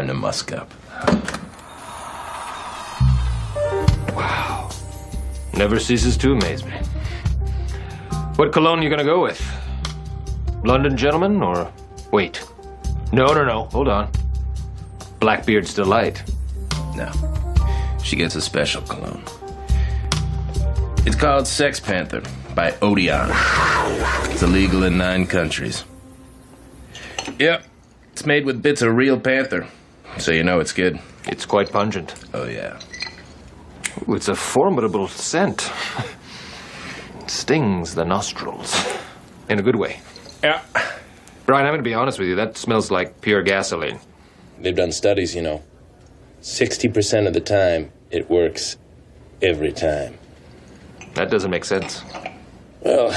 time to musk up. Wow. Never ceases to amaze me. What cologne you gonna go with? London Gentleman or... Wait. No. Hold on. Blackbeard's Delight. No. She gets a special cologne. It's called Sex Panther by Odeon. It's illegal in 9 countries. Yep. It's made with bits of real panther, so you know it's good. It's quite pungent. Oh, yeah. Ooh, it's a formidable scent. It stings the nostrils. In a good way. Yeah. Brian, I'm going to be honest with you. That smells like pure gasoline. They've done studies, 60% of the time, it works every time. That doesn't make sense. Well,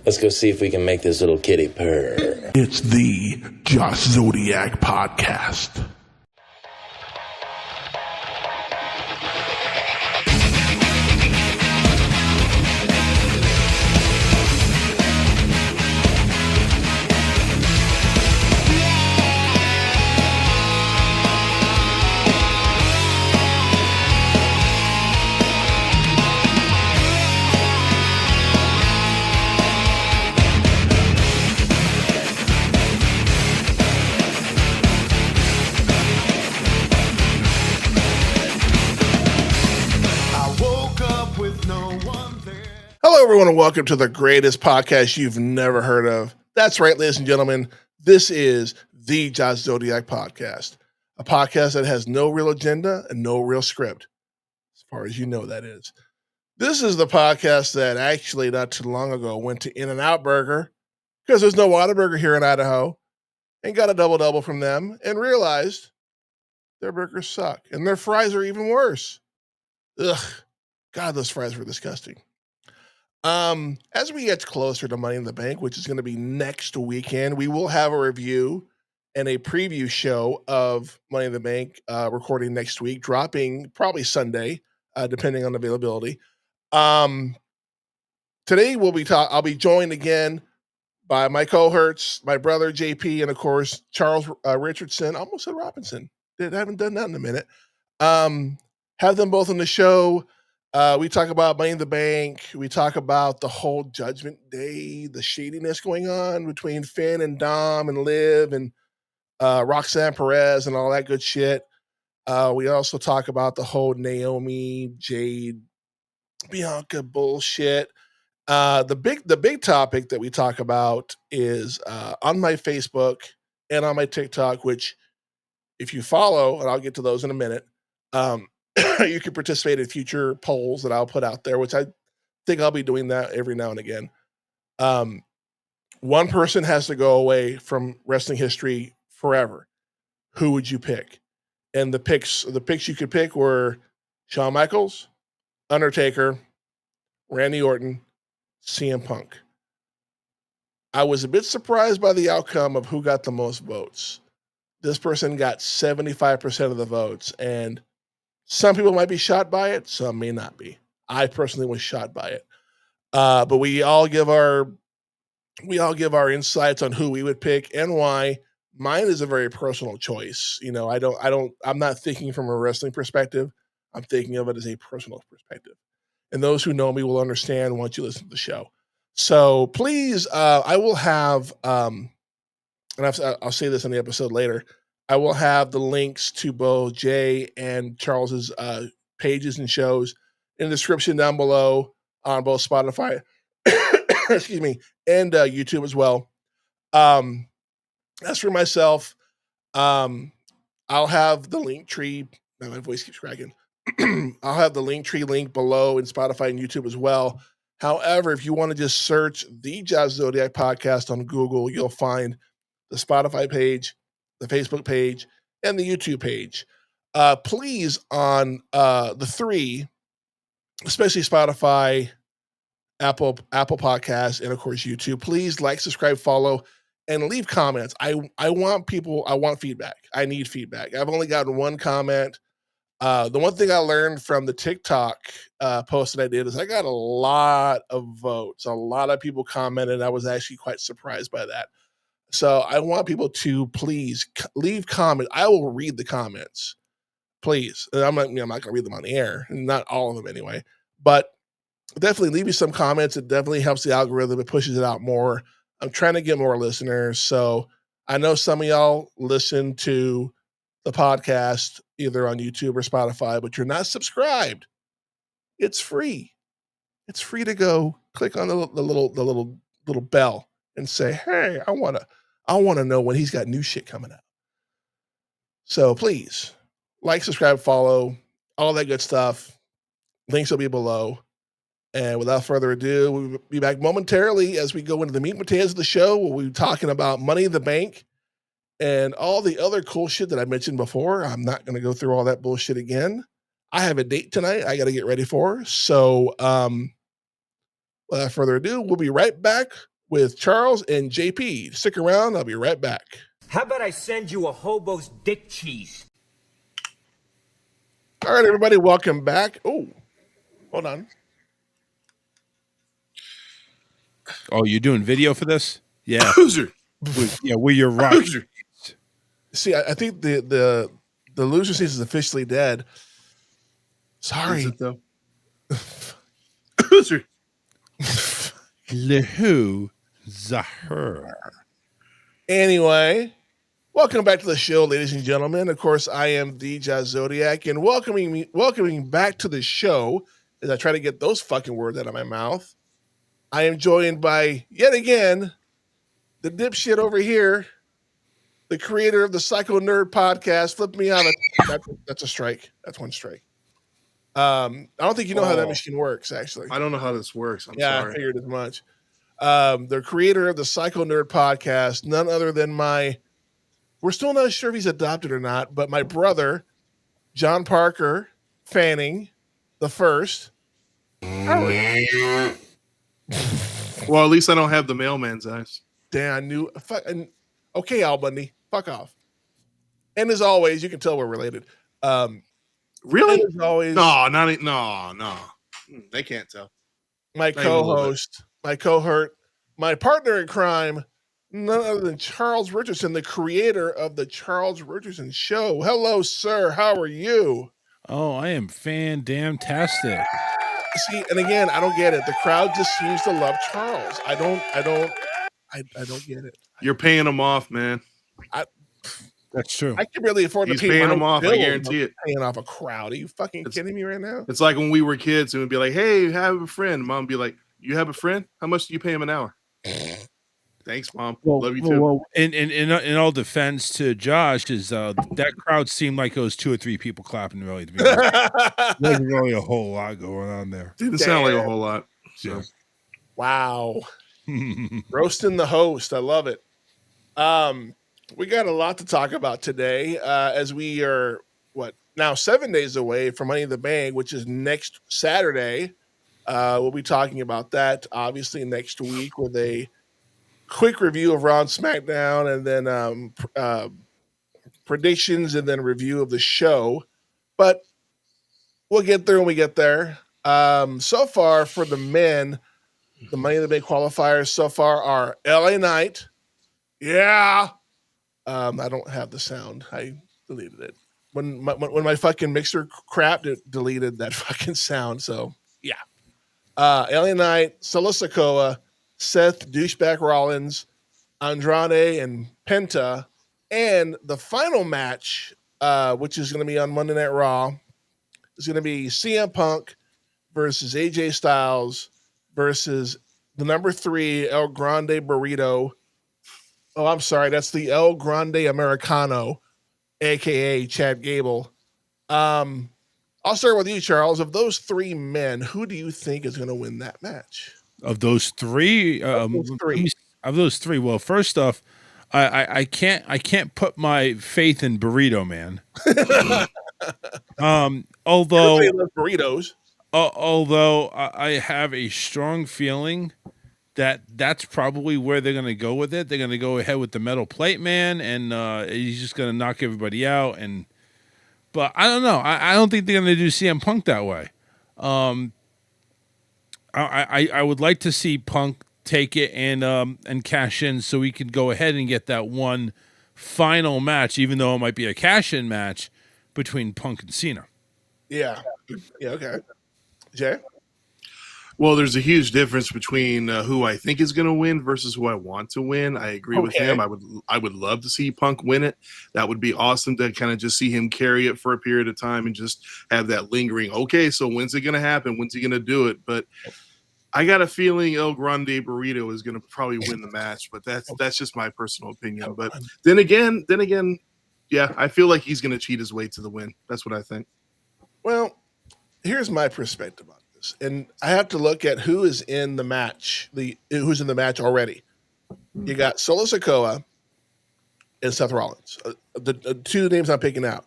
let's go see if we can make this little kitty purr. It's the Josh Zodiac Podcast. Hello, everyone, and welcome to the greatest podcast you've never heard of. That's right, ladies and gentlemen. This is the Josh Zodiac Podcast, a podcast that has no real agenda and no real script, as far as you know, that is. This is the podcast that actually not too long ago went to In-N-Out Burger because there's no Whataburger here in Idaho and got a double-double from them and realized their burgers suck and their fries are even worse. Ugh. God, those fries were disgusting. As we get closer to Money in the Bank, which is going to be next weekend, we will have a review and a preview show of Money in the Bank recording next week, dropping probably Sunday, depending on availability. Today I'll be joined again by my cohorts, my brother JP, and of course Charles Richardson. I almost said Robinson. I haven't done that in a minute. Have them both on the show. We talk about Money in the Bank. We talk about the whole Judgment Day, the shadiness going on between Finn and Dom and Liv and Roxanne Perez and all that good shit. We also talk about the whole Naomi, Jade, Bianca bullshit. The big topic that we talk about is on my Facebook and on my TikTok, which if you follow, and I'll get to those in a minute, you can participate in future polls that I'll put out there, which I think I'll be doing that every now and again. One person has to go away from wrestling history forever. Who would you pick? And the picks you could pick were Shawn Michaels, Undertaker, Randy Orton, CM Punk. I was a bit surprised by the outcome of who got the most votes. This person got 75% of the votes, and some people might be shocked by it. Some may not be. I personally was shocked by it. But we all give our insights on who we would pick and why. Mine is a very personal choice. I'm not thinking from a wrestling perspective. I'm thinking of it as a personal perspective. And those who know me will understand once you listen to the show. So please, I will have, and I'll say this in the episode later, I will have the links to both Jay and Charles's pages and shows in the description down below on both Spotify, excuse me, and YouTube as well. As for myself, I'll have the link tree. My voice keeps cracking. I'll have the link tree link below in Spotify and YouTube as well. However, if you want to just search the Josh Zodiac Podcast on Google, you'll find the Spotify page, the Facebook page, and the YouTube page. Please, on the three, especially Spotify, Apple Podcasts, and of course YouTube, please like, subscribe, follow, and leave comments. I want feedback. I need feedback. I've only gotten one comment. The one thing I learned from the TikTok post that I did is I got a lot of votes. A lot of people commented. I was actually quite surprised by that. So I want people to please leave comments. I will read the comments, please. And I'm not going to read them on the air, not all of them anyway. But definitely leave me some comments. It definitely helps the algorithm. It pushes it out more. I'm trying to get more listeners. So I know some of y'all listen to the podcast either on YouTube or Spotify, but you're not subscribed. It's free. It's free to go click on the little bell and say, "Hey, I want to know when he's got new shit coming out." So please like, subscribe, follow, all that good stuff. Links will be below. And without further ado, we'll be back momentarily as we go into the meat and potatoes of the show. We'll be talking about Money in the Bank and all the other cool shit that I mentioned before. I'm not going to go through all that bullshit again. I have a date tonight I got to get ready for. So without further ado, we'll be right back with Charles and JP. Stick around. I'll be right back. How about I send you a hobo's dick cheese? All right, everybody, welcome back. Oh, hold on. Oh, you're doing video for this? Yeah. Loser. Yeah, where you're right. Loser. See, I think the loser season is officially dead. Sorry. Is it though? Loser. Lehu Zahur. Anyway, welcome back to the show, ladies and gentlemen. Of course, I am the Jazz Zodiac, and welcoming back to the show as I try to get those fucking words out of my mouth. I am joined by, yet again, the dipshit over here, the creator of the Psycho Nerd podcast. Flip me out. That's a strike. That's one strike. I don't think you know how that machine works, actually. I don't know how this works. I'm sorry. I figured as much. The creator of the Psycho Nerd podcast, none other than we're still not sure if he's adopted or not, but my brother, John Parker Fanning the first. Well, at least I don't have the mailman's eyes. Damn, I knew. Okay, Al Bundy, fuck off. And as always, you can tell we're related. Really? As always, No. They can't tell. My co-host, my cohort, my partner in crime, none other than Charles Richardson, the creator of the Charles Richardson Show. Hello, sir. How are you? Oh, I am fan-damn-tastic. See, and again, I don't get it. The crowd just seems to love Charles. I don't get it. You're paying them off, man. That's true. I can barely afford He's to pay paying my them off. I bills. guarantee it. Paying off a crowd. Are you fucking kidding me right now? It's like when we were kids and we'd be like, "Hey, have a friend." Mom would be like, "You have a friend? How much do you pay him an hour?" Thanks, Mom. Love you too. Well, in all defense to Josh, is that crowd seemed like it was 2 or 3 people clapping. Really, to be honest, wasn't really a whole lot going on there. Didn't sound like a whole lot. So. Yeah. Wow. Roasting the host. I love it. We got a lot to talk about today as we are, now 7 days away from Money in the Bank, which is next Saturday. We'll be talking about that, obviously, next week with a quick review of Raw and SmackDown and then predictions and then review of the show. But we'll get there when we get there. So far for the men, the Money in the Bank qualifiers so far are LA Knight. Yeah. I don't have the sound. I deleted it. When my fucking mixer crapped, it deleted that fucking sound. So yeah. LA Knight, Solo Sikoa, Seth Douchebag Rollins, Andrade, and Penta. And the final match, which is going to be on Monday Night Raw, is going to be CM Punk versus AJ Styles versus the number 3 El Grande Burrito. Oh, I'm sorry. That's the El Grande Americano, a.k.a. Chad Gable. I'll start with you, Charles. Of those 3 men, who do you think is going to win that match? Of those three, well, first off, I can't put my faith in Burrito Man. Although everybody loves burritos. Although I have a strong feeling that's probably where they're going to go with it. They're going to go ahead with the metal plate man, and he's just going to knock everybody out. But I don't know. I don't think they're going to do CM Punk that way. I would like to see Punk take it and cash in, so we can go ahead and get that one final match, even though it might be a cash in match between Punk and Cena. Yeah. Okay. Jay. Well, there's a huge difference between who I think is going to win versus who I want to win. I agree with him. I would love to see Punk win it. That would be awesome to kind of just see him carry it for a period of time and just have that lingering. Okay, so when's it going to happen? When's he going to do it? But I got a feeling El Grande Burrito is going to probably win the match. But that's just my personal opinion. But then again, yeah, I feel like he's going to cheat his way to the win. That's what I think. Well, here's my perspective on this, and I have to look at who is in the match. Who's in the match already? You got Solo Sikoa and Seth Rollins, the two names I'm picking out.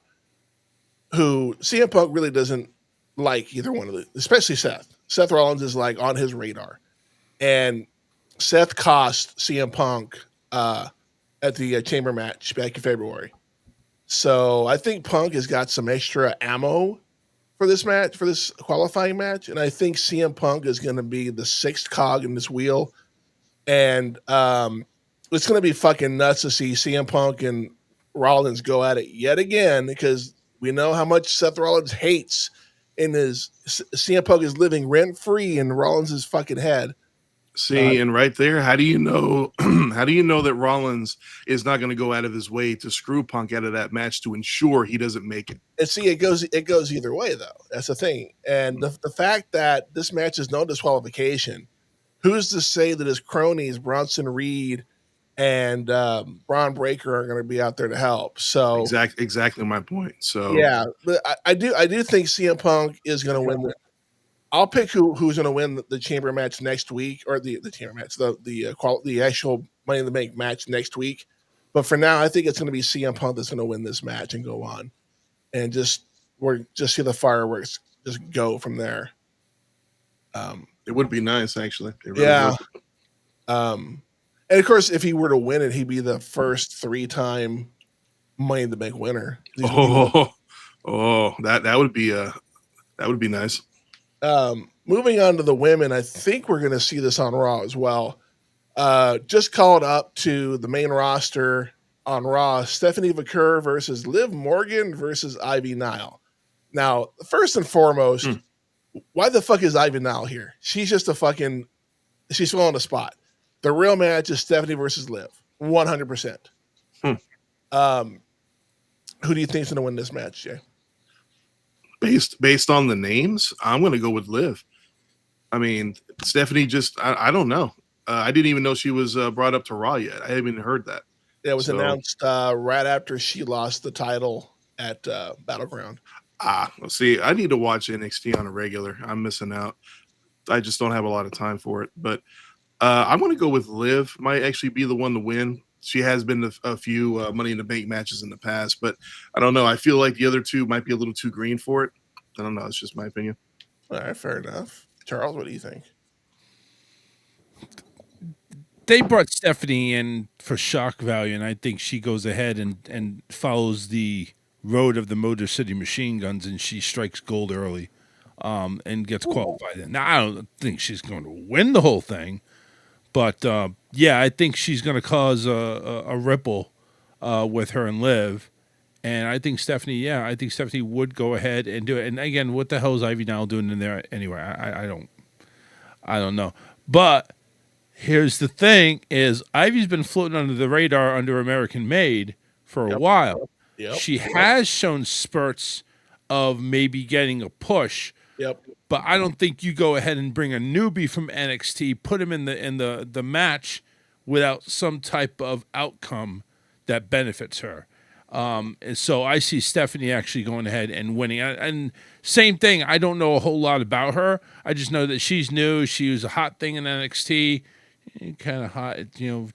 Who CM Punk really doesn't like either one of them, especially Seth. Seth Rollins is like on his radar, and Seth cost CM Punk at the Chamber match back in February. So I think Punk has got some extra ammo for this match, for this qualifying match, and I think CM Punk is going to be the sixth cog in this wheel, and it's going to be fucking nuts to see CM Punk and Rollins go at it yet again, because we know how much Seth Rollins hates in his CM Punk is living rent free in Rollins' fucking head. See, and right there, how do you know? How do you know that Rollins is not going to go out of his way to screw Punk out of that match to ensure he doesn't make it? And see, it goes either way, though. That's the thing. And the fact that this match is no disqualification, who's to say that his cronies Bronson Reed and Braun Breaker are going to be out there to help? So exactly my point. So yeah, but I do think CM Punk is going to win. I'll pick who's going to win the chamber match next week, or the chamber match, the actual Money in the Bank match next week. But for now, I think it's going to be CM Punk that's going to win this match and go on, and just see the fireworks just go from there. It would be nice, actually. It really Yeah. would. And of course, if he were to win it, he'd be the first 3-time Money in the Bank winner. That would be nice. Moving on to the women, I think we're going to see this on Raw as well. Just called up to the main roster on Raw, Stephanie Vaquer versus Liv Morgan versus Ivy Nile. Now, first and foremost, why the fuck is Ivy Nile here? She's just she's filling a spot. The real match is Stephanie versus Liv, 100%. Who do you think is going to win this match, Jay? Based on the names, I'm going to go with Liv. I mean, Stephanie I don't know. I didn't even know she was brought up to Raw yet. I haven't even heard that. Yeah, it was announced right after she lost the title at Battleground. Let's see. I need to watch NXT on a regular. I'm missing out. I just don't have a lot of time for it. But I'm going to go with Liv. Might actually be the one to win. She has been a few Money in the Bank matches in the past, but I don't know. I feel like the other two might be a little too green for it. I don't know. It's just my opinion. All right, fair enough. Charles, what do you think? They brought Stephanie in for shock value, and I think she goes ahead and follows the road of the Motor City Machine Guns, and she strikes gold early and gets qualified. Now, I don't think she's going to win the whole thing, but yeah, I think she's going to cause a ripple with her and Liv. And I think Stephanie would go ahead and do it. And again, what the hell is Ivy Nile doing in there anyway? I don't know. But here's the thing: is Ivy's been floating under the radar under American Made for a while. Yep. She has shown spurts of maybe getting a push. Yep. But I don't think you go ahead and bring a newbie from NXT, put him in the match without some type of outcome that benefits her. And so I see Stephanie actually going ahead and winning. And same thing, I don't know a whole lot about her. I just know that she's new. She was a hot thing in NXT, kind of hot,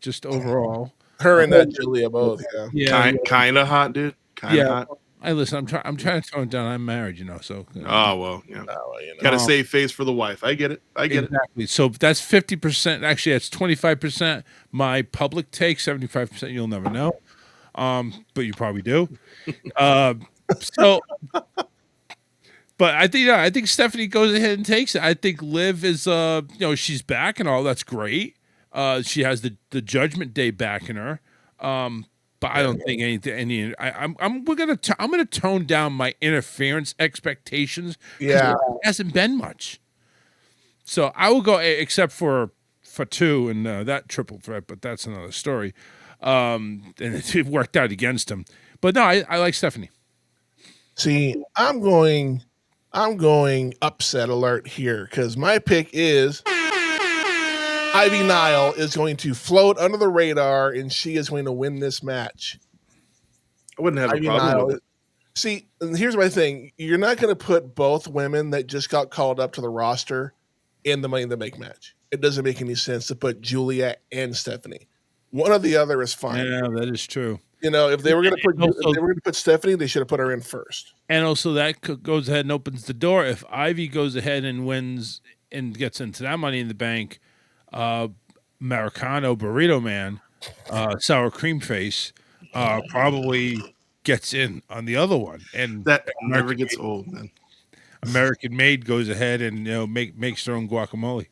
just overall. Her and that Julia both, yeah. Kind of hot, dude. Kind of hot. I'm trying to tone it down. I'm married, so. Oh well, yeah. Got to save face for the wife. I get it. Exactly. So that's 50%. Actually, that's 25%. My public take, 75%. You'll never know. But you probably do. But I think Stephanie goes ahead and takes it. I think Liv is, she's back and all. That's great. She has the Judgment Day backing her. But I don't think I'm gonna tone down my interference expectations. Yeah. It hasn't been much. So I will go except for two and that triple threat, but that's another story. And it worked out against him. But no, I like Stephanie. See, I'm going upset alert here because my pick is Ivy Nile is going to float under the radar and she is going to win this match. I wouldn't have Ivy a problem Nile. with it. See, and here's my thing. You're not going to put both women that just got called up to the roster in the Money in the Bank match. It doesn't make any sense to put Julia and Stephanie. One or the other is fine. Yeah, that is true. You know, if they were going to put Stephanie, they should have put her in first. And also that goes ahead and opens the door. If Ivy goes ahead and wins and gets into that Money in the Bank, Americano Burrito Man, Sour Cream Face, probably gets in on the other one. And That never gets old, man. American Made goes ahead and makes their own guacamole.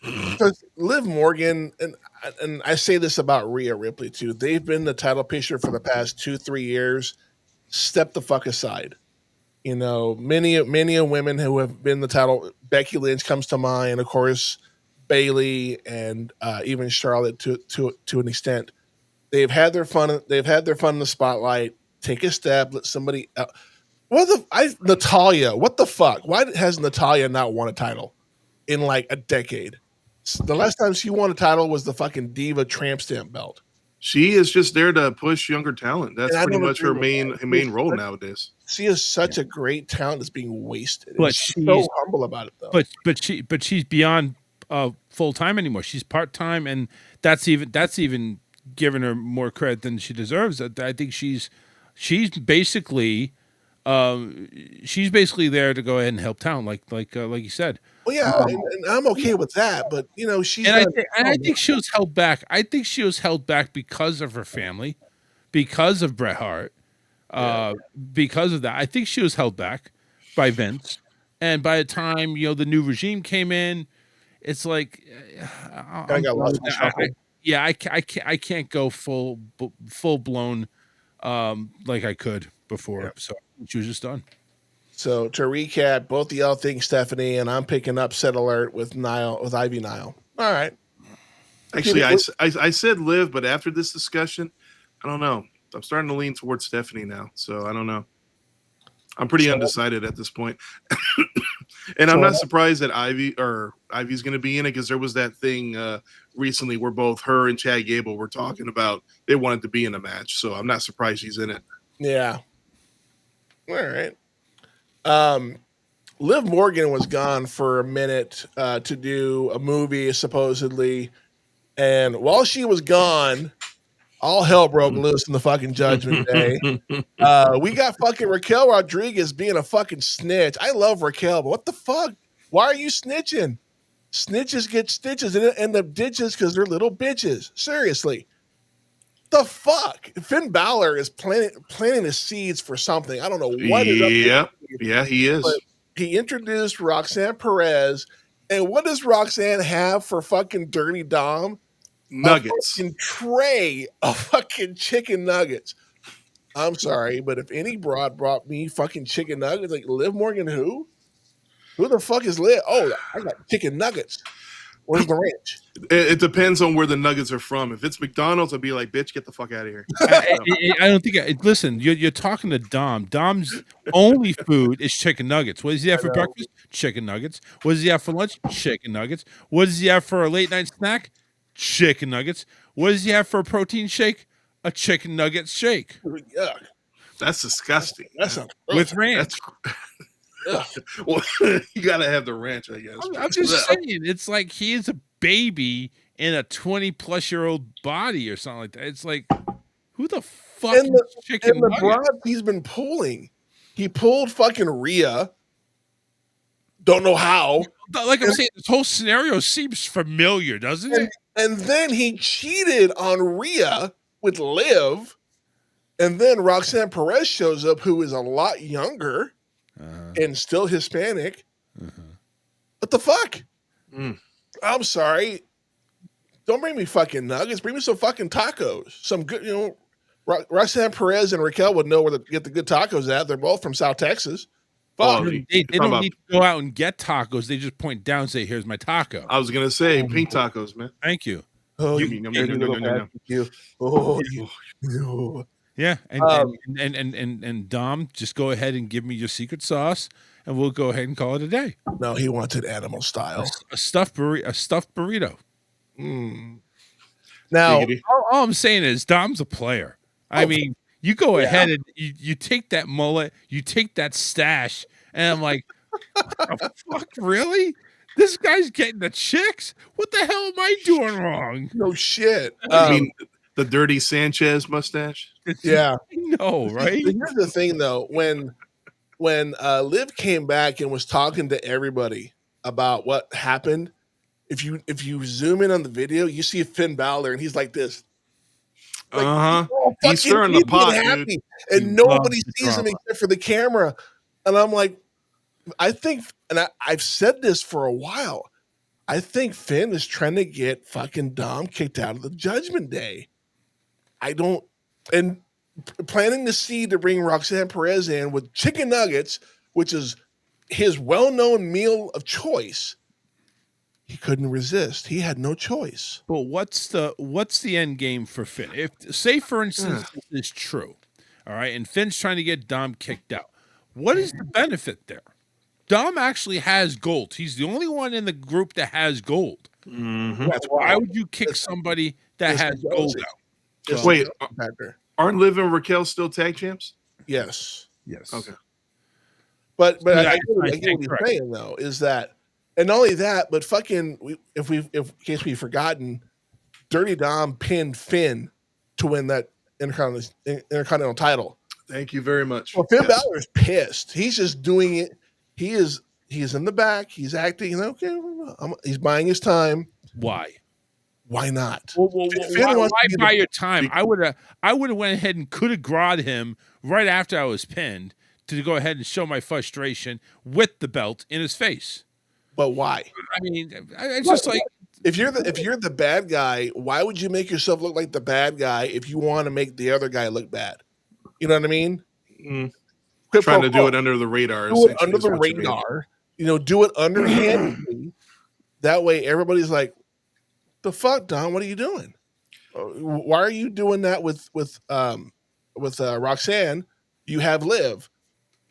Because Liv Morgan, and I say this about Rhea Ripley too, they've been the title picture for the past 2-3 years. Step the fuck aside. You know, many women who have been the title, Becky Lynch comes to mind, of course, Bayley and even Charlotte to an extent. They've had their fun. They've had their fun in the spotlight. Take a step. Let somebody. Natalia. What the fuck? Why has Natalia not won a title in like a decade? The last time she won a title was the fucking Diva Tramp Stamp belt. She is just there to push younger talent. That's pretty much her main role nowadays. She is such a great talent that's being wasted. But she's so humble about it, though. But she's beyond full time anymore. She's part time, and that's even giving her more credit than she deserves. I think she's basically there to go ahead and help town, like you said. Well, yeah, and I'm okay with that, but you know, I think she was held back. I think she was held back because of her family, because of Bret Hart, because of that. I think she was held back by Vince, and by the time the new regime came in, it's like I got lost in the shuffle. I can't go full blown like I could before. Yeah. So she was just done. So to recap, both of y'all think Stephanie, and I'm picking upset alert with Ivy Nile. All right. Actually, I said Liv, but after this discussion, I don't know. I'm starting to lean towards Stephanie now, so I don't know. I'm pretty undecided at this point. And I'm not surprised that Ivy's going to be in it, because there was that thing recently where both her and Chad Gable were talking about they wanted to be in a match. So I'm not surprised she's in it. Yeah. All right. Liv Morgan was gone for a minute to do a movie, supposedly. And while she was gone, all hell broke loose in the fucking Judgment Day. We got fucking Raquel Rodriguez being a fucking snitch. I love Raquel, but what the fuck? Why are you snitching? Snitches get stitches and end up ditches because they're little bitches. Seriously. The fuck? Finn Balor is planting the seeds for something. I don't know what is up. Yeah, he is. But he introduced Roxanne Perez, and what does Roxanne have for fucking Dirty Dom? Nuggets. A fucking tray of fucking chicken nuggets. I'm sorry, but if any broad brought me fucking chicken nuggets, like Liv Morgan, who the fuck is Liv? Oh, I got chicken nuggets. Where's the ranch? It depends on where the nuggets are from. If it's McDonald's, I'd be like, bitch, get the fuck out of here. I don't think. Listen, you're talking to Dom. Dom's only food is chicken nuggets. What does he have for breakfast? Chicken nuggets. What does he have for lunch? Chicken nuggets. What does he have for a late night snack? Chicken nuggets. What does he have for a protein shake? A chicken nugget shake. Yuck. That's disgusting. That's with ranch. Well, you gotta have the ranch, I guess. I'm just saying, it's like he is a baby in a 20-plus-year-old body or something like that. It's like, who the fuck is chicken and the broad he's been pulling. He pulled fucking Rhea. Don't know how. Like I'm saying, this whole scenario seems familiar, doesn't it? And then he cheated on Rhea with Liv. And then Roxanne Perez shows up, who is a lot younger and still Hispanic. What the fuck? I'm sorry. don't bring me fucking nuggets. Bring me some fucking tacos. Some good, Roxanne Perez and Raquel would know where to get the good tacos at. They're both from South Texas. Fuck. They don't need to go out and get tacos. They just point down and say, "Here's my taco." I was gonna say pink tacos, man. Thank you. Oh, You- you. Yeah, and Dom, just go ahead and give me your secret sauce, and we'll go ahead and call it a day. No, he wants it animal style. A stuffed burrito. Now, All I'm saying is Dom's a player. I mean, you go ahead and you take that mullet, you take that stash, and I'm like, what the fuck, really? This guy's getting the chicks? What the hell am I doing wrong? no shit. I mean, the dirty Sanchez mustache. Yeah. No, right? Here's the thing, though. When Liv came back and was talking to everybody about what happened, if you zoom in on the video, you see Finn Balor, and he's like this. Like, He's stirring the pot, dude. And nobody sees him except for the camera. And I'm like, I think, and I've said this for a while, I think Finn is trying to get fucking Dom kicked out of the Judgment Day. And planting the seed to bring Roxanne Perez in with chicken nuggets, which is his well-known meal of choice. He couldn't resist. He had no choice. But what's the end game for Finn? If, say, for instance, this is true, all right, and Finn's trying to get Dom kicked out, what is the benefit there? Dom actually has gold. He's the only one in the group that has gold. Why would you kick somebody that has gold out? Wait, aren't Liv and Raquel still tag champs? Yes. Okay. But Yeah, I I get what he's saying, though, is that, and not only that, but fucking, if in case we've forgotten, Dirty Dom pinned Finn to win that Intercontinental title. Thank you very much. Well, Finn Balor is pissed. He's just doing it. He is in the back. He's acting. He's buying his time. Why? Why not? Why buy your time? I would have went ahead and could have grabbed him right after I was pinned to go ahead and show my frustration with the belt in his face. But why? I mean, it's just like, if you're the bad guy, why would you make yourself look like the bad guy if you want to make the other guy look bad? You know what I mean? Trying to do it under the radar. Do it under the radar. Do it underhandedly. That way, everybody's like, "The fuck, Don? What are you doing? Why are you doing that with Roxanne? You have Liv,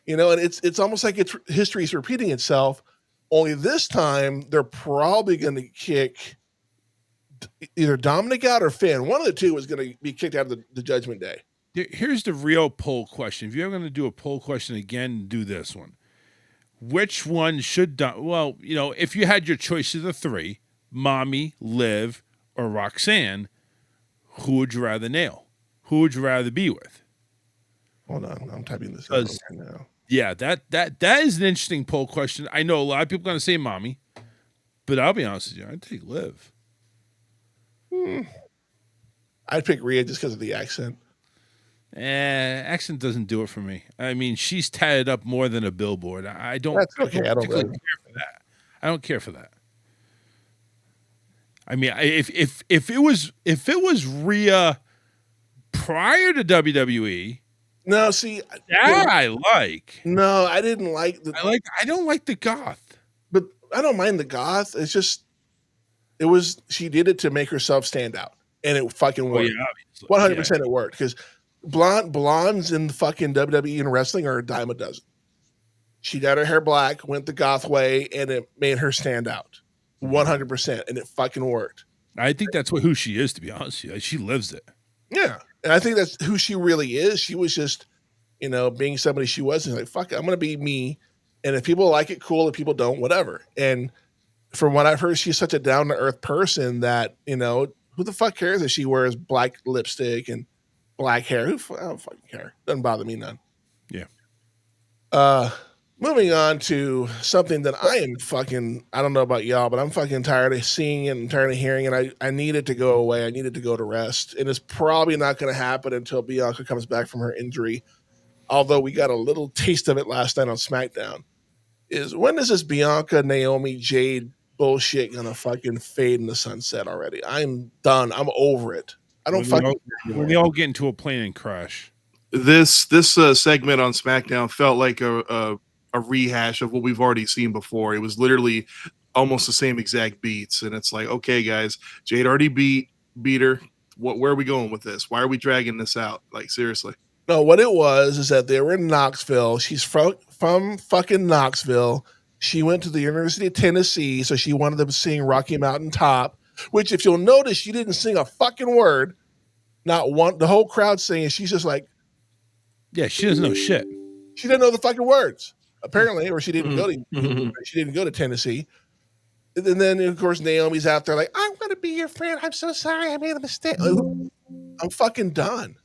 and it's almost like history is repeating itself. Only this time, they're probably going to kick either Dominic out or Finn. One of the two is going to be kicked out of the Judgment Day." Here's the real poll question. If you're ever going to do a poll question again, do this one. Which one should Dom? Well, if you had your choice of the three, Mommy, Liv, or Roxanne, who would you rather nail? Who would you rather be with? Hold on, I'm typing this out right now. Yeah, that is an interesting poll question. I know a lot of people are going to say Mommy, but I'll be honest with you, I'd take Liv. I'd pick Rhea just because of the accent. Accent doesn't do it for me. I mean, she's tatted up more than a billboard. I don't. That's okay. I don't care for that. I don't care for that. I mean, if it was Rhea prior to WWE, no, see, I like. No, I didn't like I don't like the goth, but I don't mind the goth. It's just she did it to make herself stand out, and it fucking worked. 100% it worked because blondes in fucking WWE and wrestling are a dime a dozen. She got her hair black, went the goth way, and it made her stand out 100%, and it fucking worked. I think that's who she is, to be honest with you. She lives it. Yeah, and I think that's who she really is. She was just, being somebody she wasn't. Like, fuck it, I'm going to be me, and if people like it, cool. If people don't, whatever. And from what I've heard, she's such a down-to-earth person that, who the fuck cares if she wears black lipstick and black hair? I don't fucking care. Doesn't bother me none. Yeah. Moving on to something that I don't know about y'all, but I'm fucking tired of seeing it and tired of hearing it. I need it to go away. I need it to go to rest. And it's probably not going to happen until Bianca comes back from her injury. Although we got a little taste of it last night on SmackDown. Is when does this Bianca, Naomi, Jade bullshit gonna fucking fade in the sunset already. I'm done. I'm over it. I don't When fucking care when anymore. they all get into a plane and crash. This segment on SmackDown felt like a rehash of what we've already seen before. It was literally almost the same exact beats, and it's like, okay, guys, Jade already beat her. Where are we going with this? Why are we dragging this out? Like, seriously. No, what it was is that they were in Knoxville. She's from fucking Knoxville. She went to the University of Tennessee, so she wanted to sing Rocky Mountain Top, which, if you'll notice, she didn't sing a fucking word. Not one. The whole crowd singing. She's just like, Yeah, she doesn't know shit. she didn't know the fucking words, apparently, or she didn't go to Tennessee. And then, of course, Naomi's out there like, I'm going to be your friend. I'm so sorry. I made a mistake. I'm fucking done.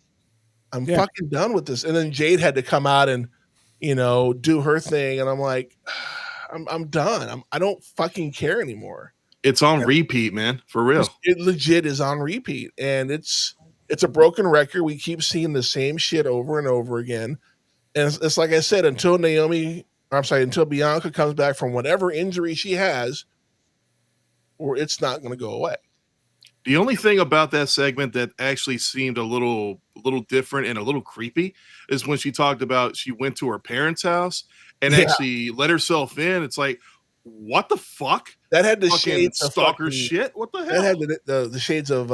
I'm fucking done with this. And then Jade had to come out and, do her thing. And I'm like, I'm done. I don't fucking care anymore. It's on repeat, man. For real. It legit is on repeat. And it's a broken record. We keep seeing the same shit over and over again. And it's like I said, until Bianca comes back from whatever injury she has, or it's not going to go away. The only thing about that segment that actually seemed a little different and a little creepy is when she talked about she went to her parents' house and actually let herself in. It's like, what the fuck? That had the fucking shades of stalker shit. What the hell? That had the shades of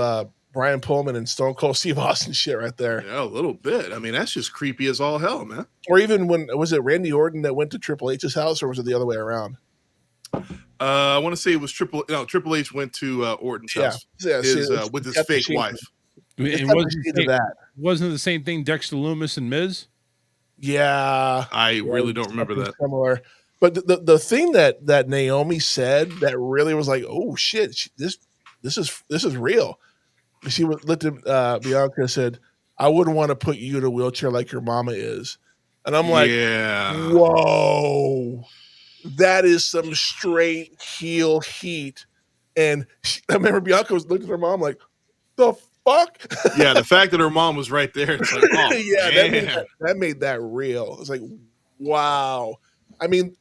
Brian Pillman and Stone Cold Steve Austin shit right there. Yeah, a little bit. I mean, that's just creepy as all hell, man. Or even was it Randy Orton that went to Triple H's house, or was it the other way around? I want to say it was Triple H went to Orton's house with his fake wife. And wasn't it the same thing Dexter Lumis and Miz? Yeah. I really don't remember that. Similar. But the thing that Naomi said that really was like, oh shit, this is real. She looked at Bianca and said, I wouldn't want to put you in a wheelchair like your mama is. And I'm like, whoa. That is some straight heel heat. And I remember Bianca was looking at her mom like, the fuck? Yeah, the fact that her mom was right there, it's like, oh, yeah, that made that real. It's like, wow. I mean,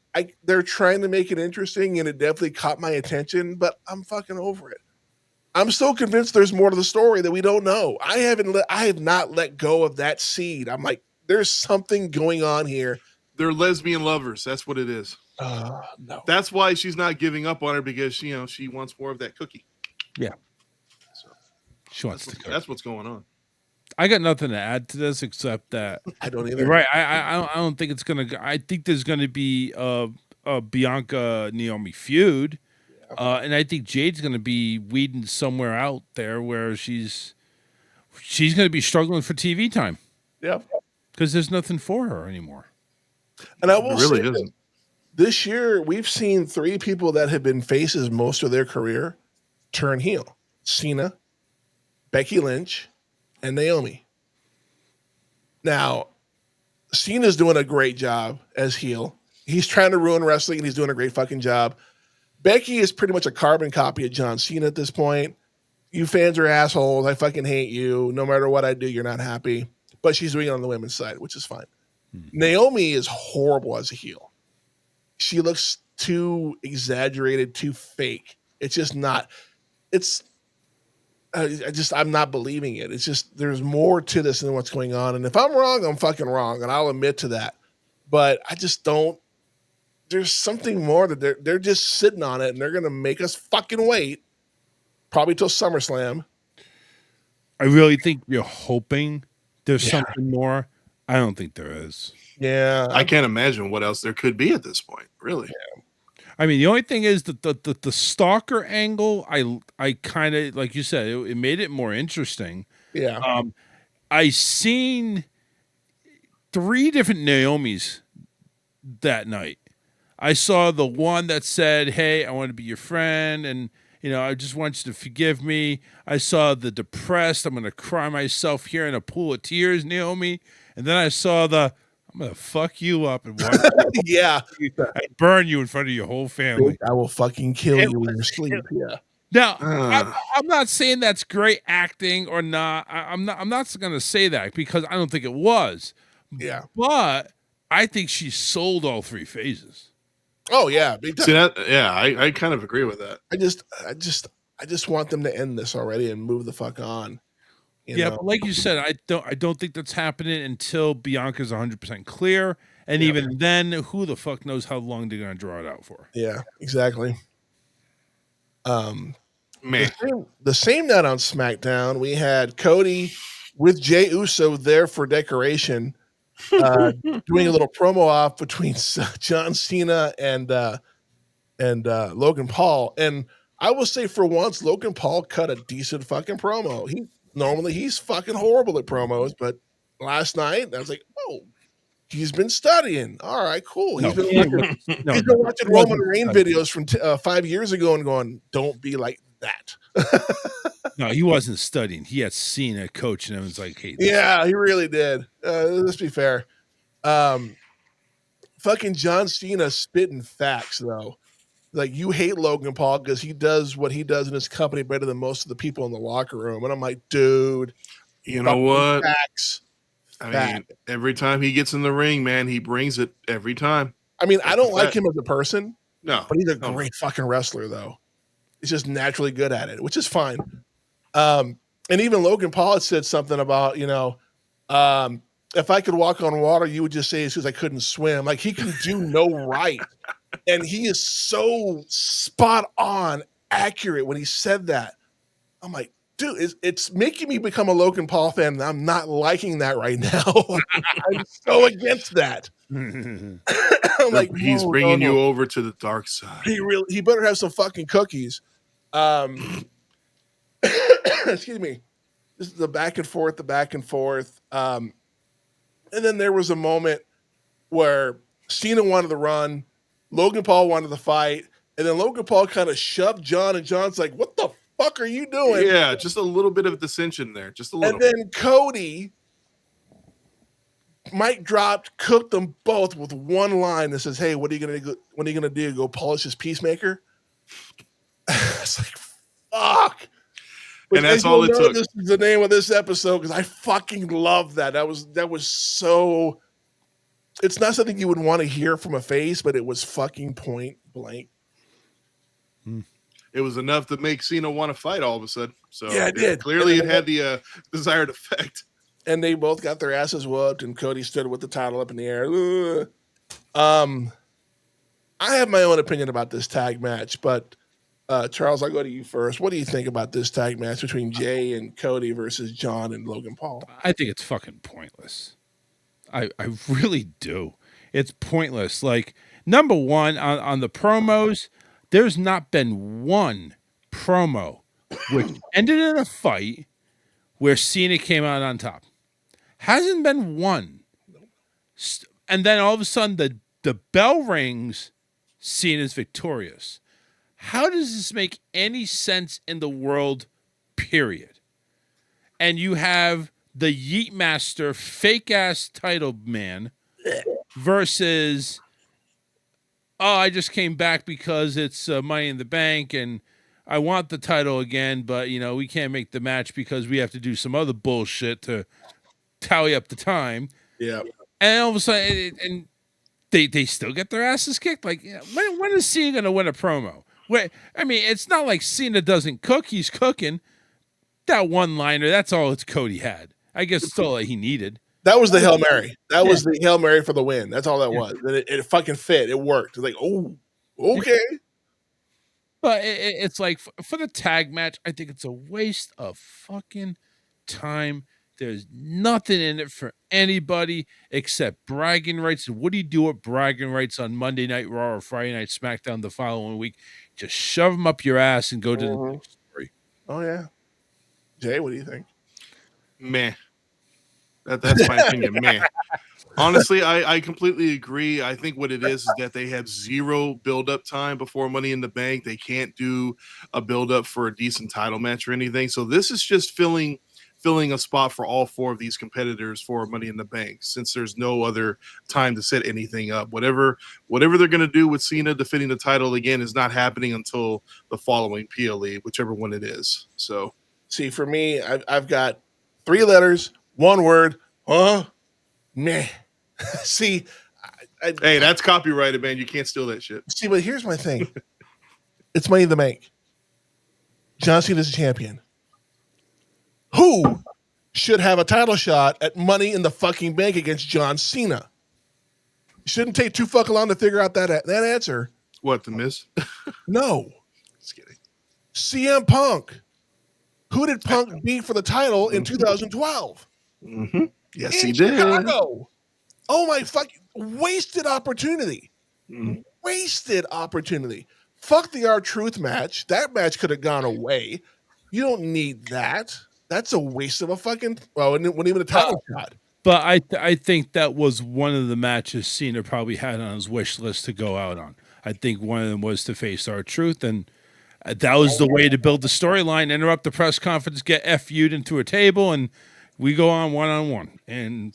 they're trying to make it interesting, and it definitely caught my attention, but I'm fucking over it. I'm still convinced there's more to the story that we don't know. I have not let go of that seed. I'm like, there's something going on here. They're lesbian lovers. That's what it is. No. That's why she's not giving up on her, because she wants more of that cookie. Yeah. So she wants the cookie. That's what's going on. I got nothing to add to this except that I don't either. You're right. I don't think it's gonna. I think there's gonna be a Bianca Naomi feud, and I think Jade's gonna be weeding somewhere out there where she's gonna be struggling for TV time. Yeah. Because there's nothing for her anymore. And I will really say isn't. This year, we've seen 3 people that have been faces most of their career turn heel. Cena, Becky Lynch, and Naomi. Now, Cena's doing a great job as heel. He's trying to ruin wrestling, and he's doing a great fucking job. Becky is pretty much a carbon copy of John Cena at this point. You fans are assholes. I fucking hate you. No matter what I do, you're not happy. But she's doing it on the women's side, which is fine. Naomi is horrible as a heel. She looks too exaggerated, too fake. It's just not. I'm not believing it. It's just, there's more to this than what's going on. And if I'm wrong, I'm fucking wrong, and I'll admit to that. But I just don't. There's something more that they're just sitting on it, and they're gonna make us fucking wait, probably till SummerSlam. I really think you're hoping there's something more. I don't think there is. Yeah, I can't imagine what else there could be at this point. Really. Yeah. I mean, the only thing is that the stalker angle, I kind of, like you said, it made it more interesting. Yeah. I seen 3 different Naomis that night. I saw the one that said, hey, I want to be your friend, and I just want you to forgive me. I saw the depressed, I'm going to cry myself here in a pool of tears, Naomi. And then I saw I'm going to fuck you up and watch yeah. and burn you in front of your whole family. I will fucking kill you in your sleep. Yeah. Now, I'm not saying that's great acting or not. I'm not going to say that, because I don't think it was. Yeah. But I think she sold all 3 phases. Oh yeah, big time. See that? Yeah, I kind of agree with that. I just want them to end this already and move the fuck on. You Yeah, know? but like you said, I don't think that's happening until Bianca's 100% clear, and Yep. even then, who the fuck knows how long they're gonna draw it out for? Yeah, exactly. Um, Man, the same night on SmackDown, we had Cody with Jey Uso there for decoration, doing a little promo off between John Cena and Logan Paul. And I will say, for once, Logan Paul cut a decent fucking promo. He's fucking horrible at promos, but last night I was like, oh, he's been studying. All right, cool. No, He's been he watching, was, no, he's been no, watching he Roman wasn't Reigns studying. videos from 5 years ago and going, don't be like that. No, he wasn't studying. He had seen a coach, and it was like, hey, this- Yeah, he really did. Let's be fair. Fucking John Cena spitting facts though. Like, you hate Logan Paul because he does what he does in his company better than most of the people in the locker room. And I'm like, dude, you know fucking what? facts. I Fact. mean, every time he gets in the ring, man, he brings it every time. I mean, I That's don't a like fact. him as a person, No, but he's a no. great fucking wrestler though. He's just naturally good at it, which is fine. And even Logan Paul had said something about, if I could walk on water, you would just say it's because I couldn't swim. Like, he can do no right. And he is so spot on accurate when he said that. I'm like, dude, it's making me become a Logan Paul fan, and I'm not liking that right now. I'm so against that. I'm like, He's no, bringing no. you over to the dark side. He better have some fucking cookies. Excuse me. This is the back and forth. And then there was a moment where Cena wanted to run, Logan Paul wanted to fight, and then Logan Paul kind of shoved John, and John's like, what the fuck are you doing? Yeah, just a little bit of dissension there. Just a little. And then Cody, mic dropped, cooked them both with one line that says, hey, what are you gonna do? Go polish his Peacemaker? It's like, fuck. And that's all it took. This is the name of this episode because I fucking love that. That was so. It's not something you would want to hear from a face, but it was fucking point blank. It was enough to make Cena want to fight all of a sudden. So Yeah, it did. Clearly, it had the desired effect. And they both got their asses whooped, and Cody stood with the title up in the air. Ugh. I have my own opinion about this tag match, but Charles, I'll go to you first. What do you think about this tag match between Jay and Cody versus John and Logan Paul? I think it's fucking pointless. I really do. It's pointless. Like, number one, on the promos, there's not been one promo which ended in a fight where Cena came out on top. Hasn't been one. And then all of a sudden the bell rings, Cena's victorious. How does this make any sense in the world, period? And you have the Yeet Master fake ass title man versus, oh, I just came back because it's Money in the Bank and I want the title again, but we can't make the match because we have to do some other bullshit to tally up the time. Yeah. And all of a sudden, and they still get their asses kicked. Like, when is Cena gonna win a promo? I mean, it's not like Cena doesn't cook; he's cooking. That one liner, that's all it's Cody had. I guess it's all that he needed. That was the Hail Mary. That was the Hail Mary for the win. That's all that was. And it fucking fit. It worked. It's like, oh, okay. But it's like, for the tag match, I think it's a waste of fucking time. There's nothing in it for anybody except bragging rights. And what do you do with bragging rights on Monday Night Raw or Friday Night SmackDown the following week? Just shove them up your ass and go to the next story. Oh, yeah. Jay, what do you think? Meh. That's my opinion. Meh. Honestly, I completely agree. I think what it is that they have zero build-up time before Money in the Bank. They can't do a build-up for a decent title match or anything. So this is just filling a spot for all four of these competitors for Money in the Bank, since there's no other time to set anything up. Whatever they're going to do with Cena defending the title again is not happening until the following PLE, whichever one it is. So, see, for me, I've got 3 letters, 1 word, meh. See, Hey, that's copyrighted, man. You can't steal that shit. See, but here's my thing. It's Money in the Bank. John Cena is a champion. Who should have a title shot at Money in the fucking Bank against John Cena? It shouldn't take too fucking long to figure out that answer. What, The Miz? No. Just kidding. CM Punk. Who did Punk beat for the title in 2012? Mm-hmm. Yes, in he did. Chicago. Oh my fucking wasted opportunity. Mhm. Wasted opportunity. Fuck the R-Truth match. That match could have gone away. You don't need that. That's a waste of a fucking it wasn't even a title shot. But I think that was one of the matches Cena probably had on his wish list to go out on. I think one of them was to face R-Truth, and that was the way to build the storyline, interrupt the press conference, get FU'd into a table, and we go on one-on-one. And,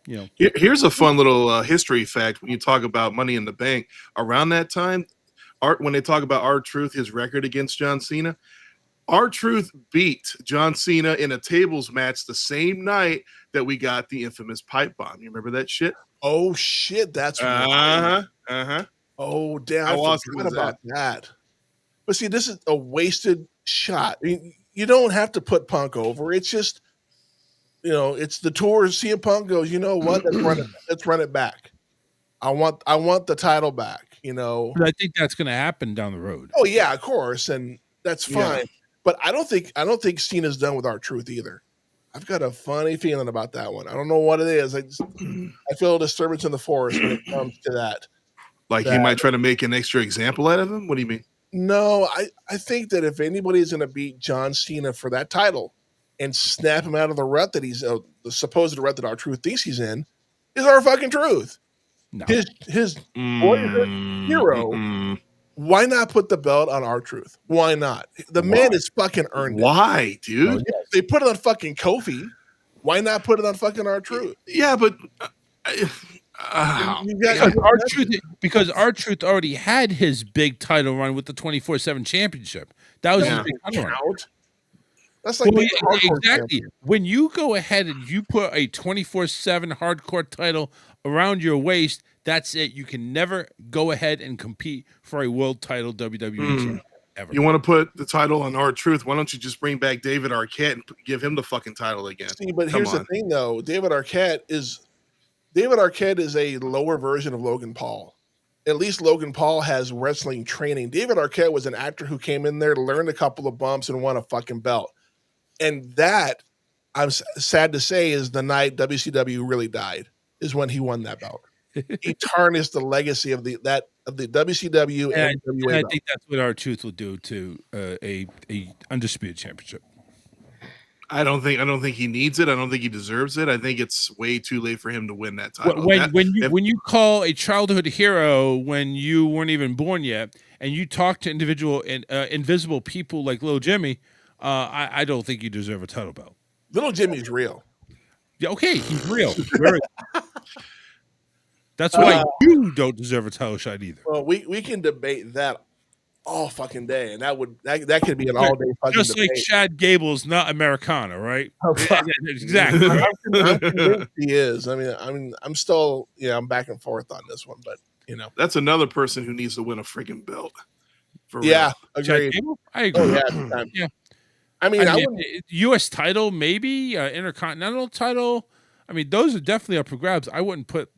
you know. Here's a fun little history fact when you talk about Money in the Bank. Around that time, when they talk about R-Truth, his record against John Cena, R-Truth beat John Cena in a tables match the same night that we got the infamous pipe bomb. You remember that shit? Oh shit, that's right. Oh damn, I forgot about that. But see, this is a wasted shot. I mean, you don't have to put Punk over. It's just, it's the tour. CM Punk goes, you know what? Let's run it back. I want the title back. But I think that's going to happen down the road. Oh yeah, of course, and that's fine. Yeah. But I don't think Cena's done with R-Truth either. I've got a funny feeling about that one. I don't know what it is. I feel a disturbance in the forest when it comes to that. Like he might try to make an extra example out of him? What do you mean? No, I think that if anybody's going to beat John Cena for that title and snap him out of the rut that he's the supposed rut that R-Truth thinks he's in, is R-Truth. No. His hero. Why not put the belt on R-Truth? Why not? The man is fucking earned it. Why, dude? They put it on fucking Kofi. Why not put it on fucking R-Truth? Yeah, but because R-Truth already had his big title run with the 24/7 championship. That was his big title run. That's like exactly. When you go ahead and you put a 24/7 hardcore title around your waist, that's it. You can never go ahead and compete for a world title WWE ever. You want to put the title on R-Truth? Why don't you just bring back David Arquette and give him the fucking title again? See, but here's the thing, though. David Arquette is a lower version of Logan Paul. At least Logan Paul has wrestling training. David Arquette was an actor who came in there, learned a couple of bumps, and won a fucking belt. And that, I'm sad to say, is the night WCW really died, is when he won that belt. He tarnished the legacy of the WCW and NWA. I think that's what R-Truth will do to a undisputed championship. I don't think he needs it. I don't think he deserves it. I think it's way too late for him to win that title. When you call a childhood hero when you weren't even born yet, and you talk to individual and invisible people like Little Jimmy, I don't think you deserve a title belt. Little Jimmy's real. Yeah, okay, he's real. That's why you don't deserve a title shot either. Well, we can debate that all fucking day, and that could be an all day fucking just debate. like Chad Gable's not Americana, right? Oh, exactly. I'm convinced he is. I mean, I'm still, I'm back and forth on this one, but that's another person who needs to win a freaking belt. Yeah, agreed. I agree. Oh, yeah. I mean, U.S. title, maybe Intercontinental title. I mean, those are definitely up for grabs. I wouldn't put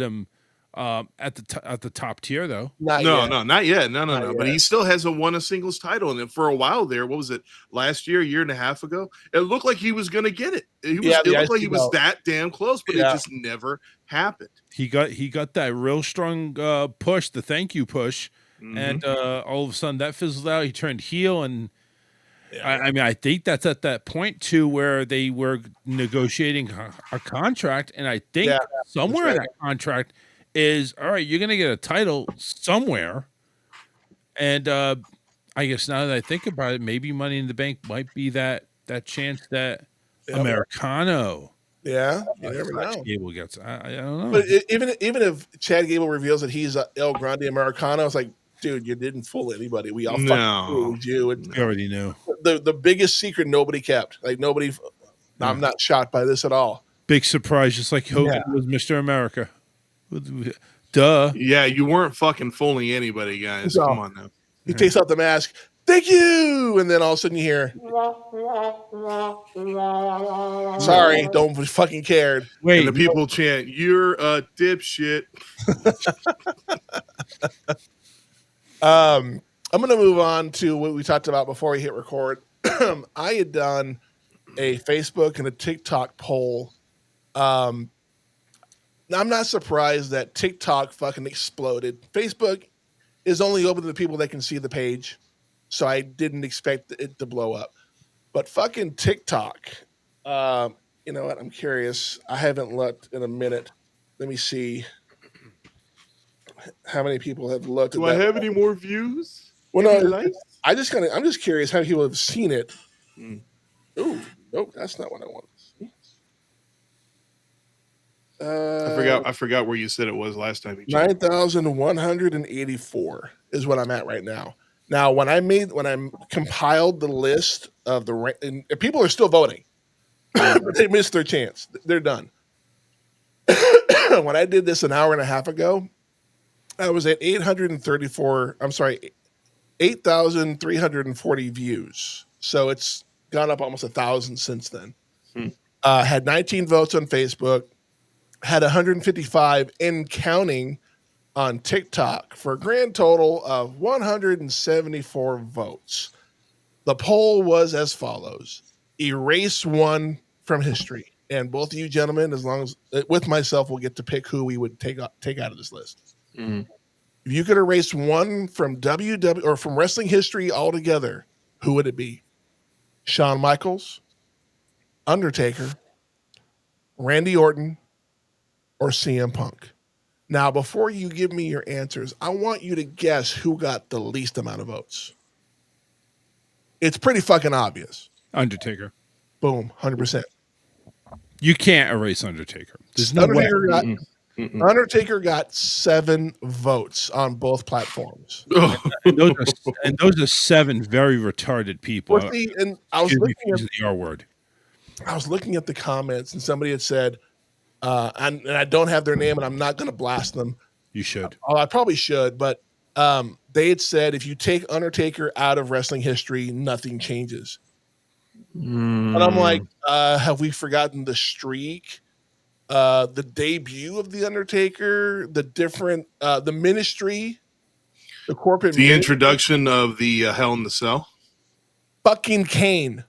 him at the top tier though. Not yet. No. But he still hasn't won a singles title, and for a while there, what was it? Last year, year and a half ago, it looked like he was going to get it. It looked like he was that damn close, but it just never happened. He got that real strong push, the thank you push, and all of a sudden that fizzled out. He turned heel, and I mean, I think that's at that point too where they were negotiating a contract, and I think somewhere in that contract is all right. You're going to get a title somewhere, and I guess now that I think about it, maybe Money in the Bank might be that chance that Americano. Yeah, you never know. Gable gets. I don't know. But even if Chad Gable reveals that he's El Grande Americano, it's like, dude, you didn't fool anybody. We all fucking fooled you. We already knew. The biggest secret nobody kept. Like nobody. I'm not shocked by this at all. Big surprise, just like Hogan was Mr. America. Duh. Yeah, you weren't fucking fooling anybody, guys. So, Come on now. he takes out the mask. Thank you, and then all of a sudden you hear, "Sorry, don't fucking cared." Wait, And the people chant, "You're a dipshit." I'm gonna move on to what we talked about before we hit record. I had done a Facebook and a TikTok poll. I'm not surprised that TikTok fucking exploded. Facebook is only open to the people that can see the page, so I didn't expect it to blow up. But fucking TikTok, you know what? I'm curious. I haven't looked in a minute. Let me see how many people have looked. Do at I that. have any more views? Well, Any no, likes? I'm just curious how people have seen it. Ooh, nope, that's not what I wanted to see. I forgot where you said it was last time. 9,184 is what I'm at right now. Now, when I compiled the list of and people are still voting, but they missed their chance. They're done. When I did this an hour and a half ago, I was at 8,340 views. So it's gone up almost 1,000 since then. Had 19 votes on Facebook, had 155 in counting on TikTok for a grand total of 174 votes. The poll was as follows: erase one from history. And both of you gentlemen, as long as with myself, will get to pick who we would take out of this list. If you could erase one from WWE or from wrestling history altogether, who would it be? Shawn Michaels, Undertaker, Randy Orton, or CM Punk? Now, before you give me your answers, I want you to guess who got the least amount of votes. It's pretty fucking obvious. Undertaker. Boom, 100%. You can't erase Undertaker. There's no way. Undertaker got 7 votes on both platforms. And those are 7 very retarded people. Well, see, and I was looking at the R word. I was looking at the comments, and somebody had said, and I don't have their name, and I'm not going to blast them. You should. Oh, I probably should, but they had said if you take Undertaker out of wrestling history, nothing changes. And I'm like, have we forgotten the streak? The debut of the Undertaker, the ministry, the corporate, the introduction of the Hell in the Cell. Fucking Kane.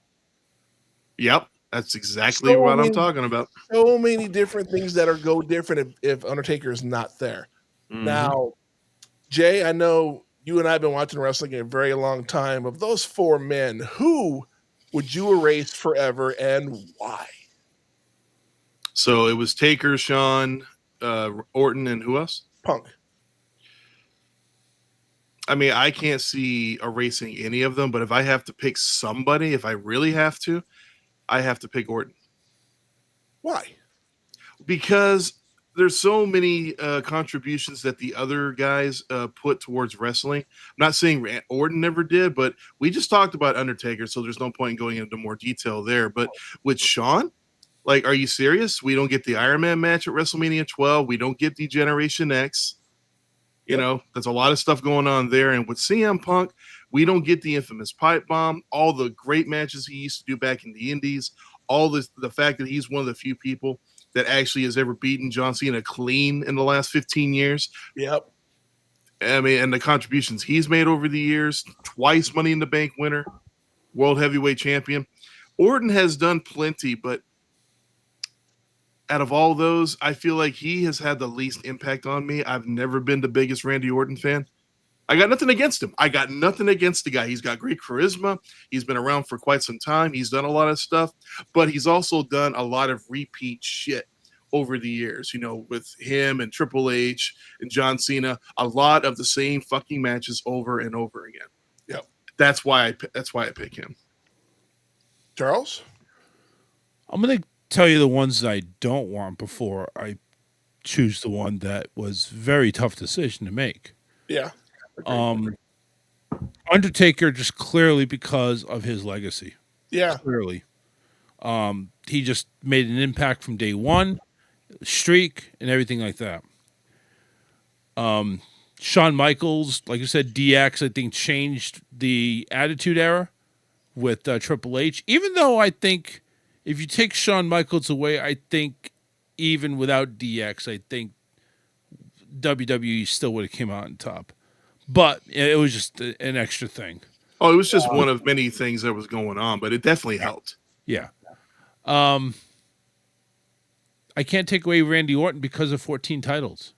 Yep, that's exactly what I'm talking about. So many different things that go different if Undertaker is not there. Now, Jay, I know you and I have been watching wrestling a very long time. Of those 4 men, who would you erase forever and why? So it was Taker, Shawn, Orton, and who else? Punk. I mean, I can't see erasing any of them, but if I have to pick somebody, if I really have to, I have to pick Orton. Why? Because there's so many contributions that the other guys put towards wrestling. I'm not saying Orton never did, but we just talked about Undertaker, so there's no point in going into more detail there. But with Shawn, like, are you serious? We don't get the Iron Man match at WrestleMania 12. We don't get the Generation X. You know, there's a lot of stuff going on there. And with CM Punk, we don't get the infamous pipe bomb, all the great matches he used to do back in the Indies, all this, the fact that he's one of the few people that actually has ever beaten John Cena clean in the last 15 years. Yep. I mean, and the contributions he's made over the years, twice Money in the Bank winner, World Heavyweight Champion. Orton has done plenty, but out of all those, I feel like he has had the least impact on me. I've never been the biggest Randy Orton fan. I got nothing against him. I got nothing against the guy. He's got great charisma. He's been around for quite some time. He's done a lot of stuff, but he's also done a lot of repeat shit over the years, you know, with him and Triple H and John Cena, a lot of the same fucking matches over and over again. Yep. That's why I pick him. Charles? I'm going to tell you the ones that I don't want before I choose the one that was very tough decision to make. Yeah. Undertaker, just clearly because of his legacy. Yeah. Clearly. He just made an impact from day one, streak, and everything like that. Shawn Michaels, like I said, DX, I think changed the Attitude Era with Triple H. Even though I think if you take Shawn Michaels away, I think even without DX, I think WWE still would have came out on top. But it was just an extra thing. Oh, it was just one of many things that was going on, but it definitely helped. Yeah. I can't take away Randy Orton because of 14 titles.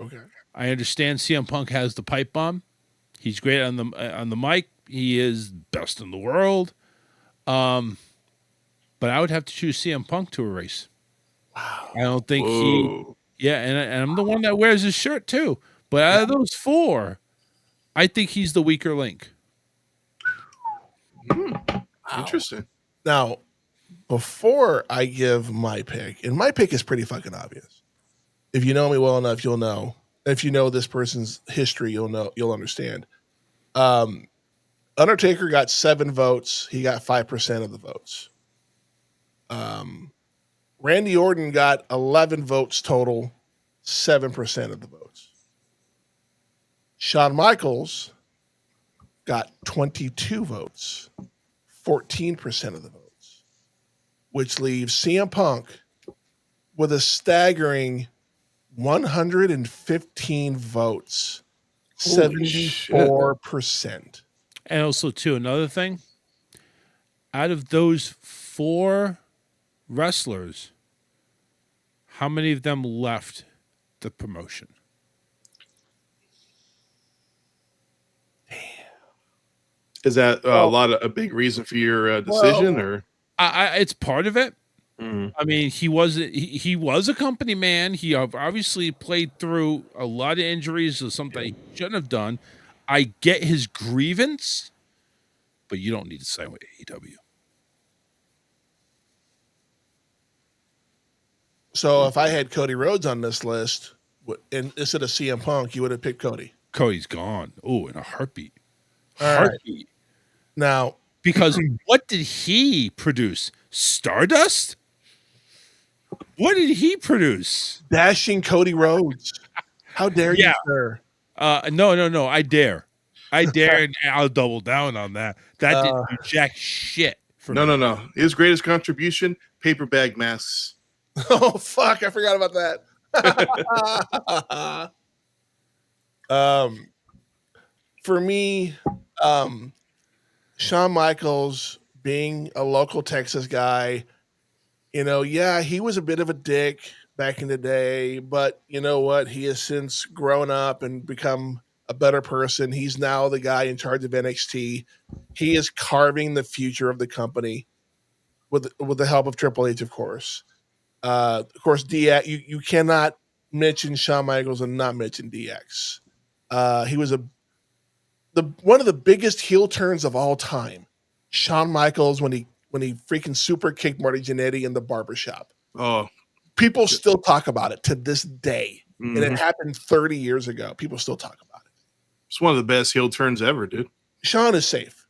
Okay. I understand CM Punk has the pipe bomb. He's great on the mic. He is best in the world. But I would have to choose CM Punk to erase. Wow. I don't think and I'm the one that wears his shirt too. But out of those four, I think he's the weaker link. Interesting. Now, before I give my pick, and my pick is pretty fucking obvious. If you know me well enough, you'll know. If you know this person's history, you'll understand. Undertaker got 7 votes. He got 5% of the votes. Randy Orton got 11 votes total, 7% of the votes. Shawn Michaels got 22 votes, 14% of the votes, which leaves CM Punk with a staggering 115 votes, 74%. And also, too, another thing, out of those 4 wrestlers, how many of them left the promotion? Is that a big reason for your decision, or it's part of it. I mean, he was a company man. He obviously played through a lot of injuries or something he shouldn't have done. I get his grievance, but you don't need to sign with AEW. So if I had Cody Rhodes on this list, and instead of CM Punk, you would have picked Cody. Cody's gone. Oh, in a heartbeat. Right. Now, because what did he produce? Stardust? What did he produce? Dashing Cody Rhodes. How dare you, sir? No. I dare. And I'll double down on that. That didn't do jack shit for me. No. His greatest contribution, paper bag masks. Oh, fuck. I forgot about that. For me, Shawn Michaels being a local Texas guy, he was a bit of a dick back in the day, but you know what? He has since grown up and become a better person. He's now the guy in charge of NXT. He is carving the future of the company with the help of Triple H, of course. DX, you cannot mention Shawn Michaels and not mention DX. He was one of the biggest heel turns of all time. Shawn Michaels when he freaking super kicked Marty Jannetty in the barbershop. Oh, people still talk about it to this day, and it happened 30 years ago. People still talk about it. It's one of the best heel turns ever, dude. Shawn is safe.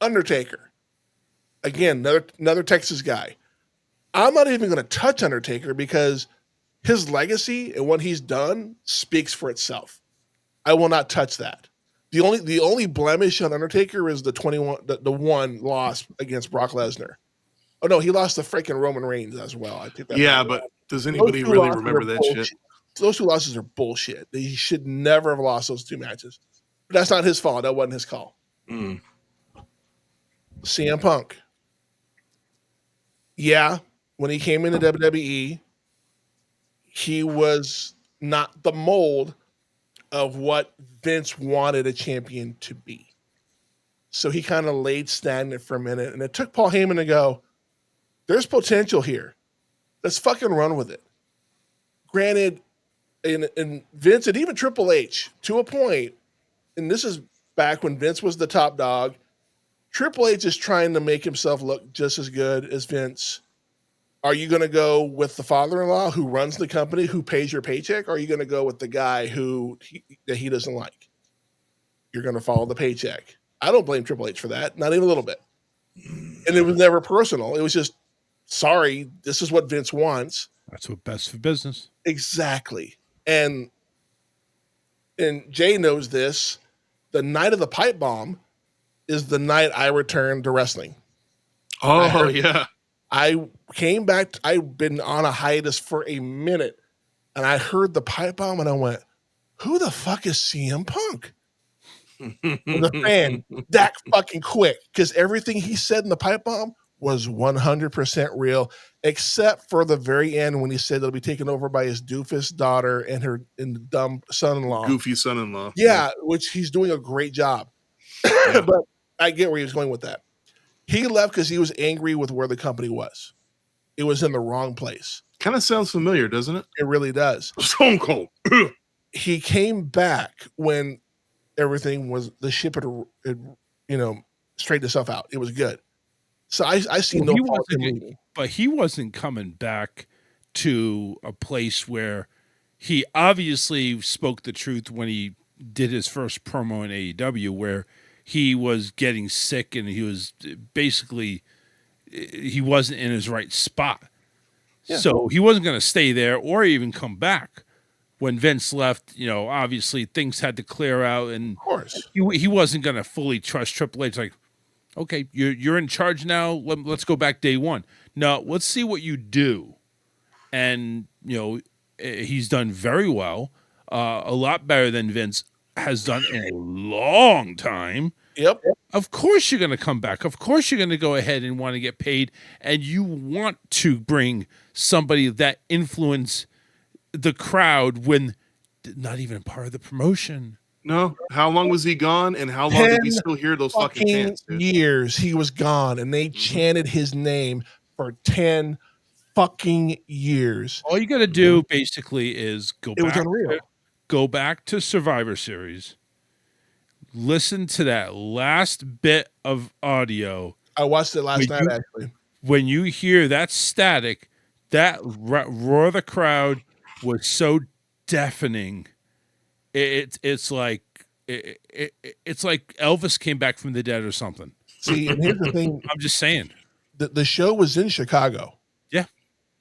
Undertaker, again, another Texas guy. I'm not even going to touch Undertaker because his legacy and what he's done speaks for itself. I will not touch that. The only blemish on Undertaker is the one loss against Brock Lesnar. Oh no, he lost to freaking Roman Reigns as well. I think. But does anybody really remember that shit? Those 2 losses are bullshit. He should never have lost those 2 matches. But that's not his fault. That wasn't his call. CM Punk. Yeah, when he came into WWE, he was not the mold of what Vince wanted a champion to be. So he kind of laid stagnant for a minute, and it took Paul Heyman to go, there's potential here. Let's fucking run with it. Granted, and Vince and even Triple H, to a point, and this is back when Vince was the top dog, Triple H is trying to make himself look just as good as Vince. Are you going to go with the father-in-law who runs the company, who pays your paycheck? Or are you going to go with the guy that he doesn't like? You're going to follow the paycheck. I don't blame Triple H for that. Not even a little bit. And it was never personal. It was just, sorry, this is what Vince wants. That's what best for business. Exactly. And Jay knows this. The night of the pipe bomb is the night I returned to wrestling. Oh, yeah. I came back. I've been on a hiatus for a minute, and I heard the pipe bomb, and I went, "Who the fuck is CM Punk?" The fan that fucking quick, because everything he said in the pipe bomb was 100% real, except for the very end when he said it'll be taken over by his doofus daughter and her dumb son-in-law, Goofy son-in-law. Yeah, which he's doing a great job. But I get where he was going with that. He left because he was angry with where the company was. It was in the wrong place. Kind of sounds familiar, doesn't it? It really does. Stone Cold. He came back when everything was, the ship had straightened itself out. It was good. So I see no fault in leaving. But he wasn't coming back to a place where he obviously spoke the truth when he did his first promo in AEW, where he was getting sick and he was basically, he wasn't in his right spot. Yeah. So he wasn't going to stay there or even come back. When Vince left, obviously things had to clear out, and of course he wasn't going to fully trust Triple H. Like, okay, you're in charge now. Let's go back day one. No, let's see what you do. And he's done very well, a lot better than Vince has done in a long time. Yep. Of course you're going to come back. Of course you're going to go ahead and want to get paid, and you want to bring somebody that influence the crowd when not even part of the promotion. No. How long was he gone, and how long did we still hear those fucking chants? Dude? Years he was gone, and they chanted his name for 10 fucking years. All you got to do basically is go back to Survivor Series, listen to that last bit of audio. I watched it last night, actually. When you hear that static, that roar of the crowd was so deafening. It's like Elvis came back from the dead or something. See, and here's the thing. I'm just saying. The show was in Chicago. Yeah.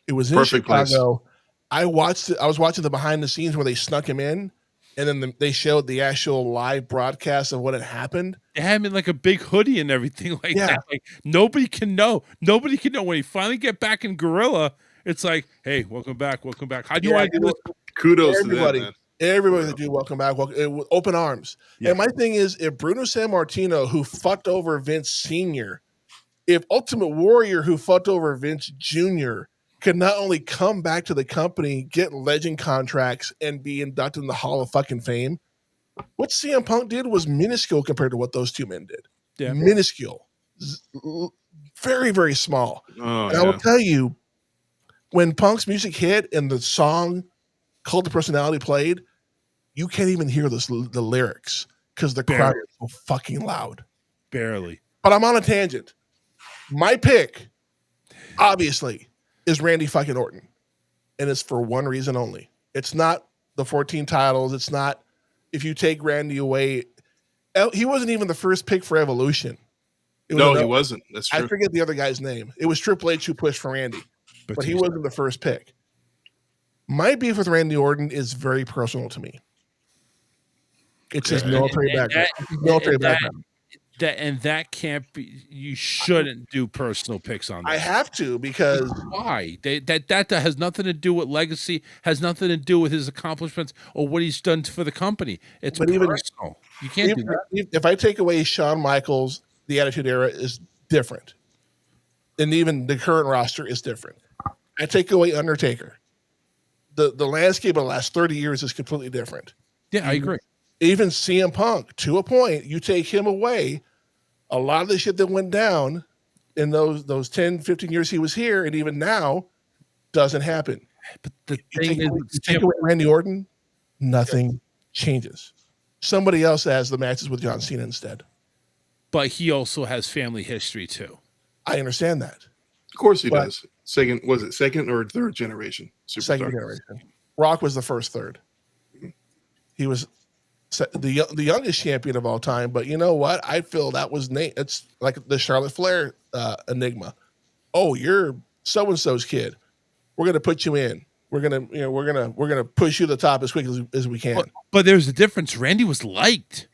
It was in Chicago. Place. I watched it. I was watching the behind the scenes where they snuck him in, and then they showed the actual live broadcast of what had happened. They had him in like a big hoodie and everything like that. Like nobody can know. Nobody can know when he finally get back in Gorilla. It's like, hey, welcome back, welcome back. How do you want to do this? Kudos everybody, to them, man. Everybody that do welcome back, with open arms. Yeah. And my thing is, if Bruno Sammartino, who fucked over Vince Sr., if Ultimate Warrior, who fucked over Vince Jr., could not only come back to the company, get legend contracts, and be inducted in the Hall of fucking Fame, what CM Punk did was minuscule compared to what those two men did. Yeah. Minuscule. Very, very small. Oh, and I will tell you, when Punk's music hit and the song Cult of Personality played, you can't even hear the lyrics because the crowd is so fucking loud. Barely. But I'm on a tangent. My pick, obviously, is Randy fucking Orton. And it's for one reason only. It's not the 14 titles. It's not, if you take Randy away, he wasn't even the first pick for Evolution. He wasn't. That's true. I forget the other guy's name. It was Triple H who pushed for Randy. But he wasn't the first pick. My beef with Randy Orton is very personal to me. It's his military background. That can't be. You shouldn't do personal picks on that. I have to, because why? That has nothing to do with legacy. Has nothing to do with his accomplishments or what he's done for the company. It's personal. You can't do that. If I take away Shawn Michaels, the Attitude Era is different, and even the current roster is different. I take away Undertaker. The landscape of the last 30 years is completely different. Yeah, I agree. Even CM Punk, to a point, you take him away, a lot of the shit that went down in those 10, 15 years he was here, and even now, doesn't happen. But the thing is, take away Randy Orton, nothing changes. Somebody else has the matches with John Cena instead. But he also has family history, too. I understand that. Of course he does. Second or third generation? Second generation. Rock was the first third. He was the youngest champion of all time. But you know what? I feel that was Nate. It's like the Charlotte Flair enigma. Oh, you're so and so's kid. We're gonna put you in. We're gonna push you to the top as quick as we can. But there's a difference. Randy was liked.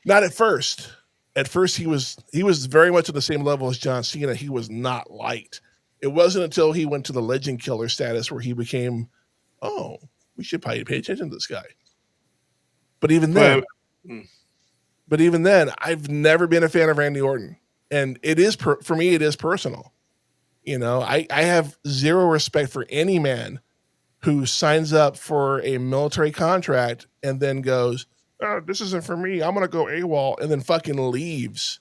Not at first. At first, he was very much at the same level as John Cena. He was not liked. It wasn't until he went to the legend killer status where he became, oh, we should probably pay attention to this guy. But even then, I've never been a fan of Randy Orton, and it is for me. It is personal. You know, I have zero respect for any man who signs up for a military contract and then goes, oh, this isn't for me. I'm going to go AWOL, and then fucking leaves.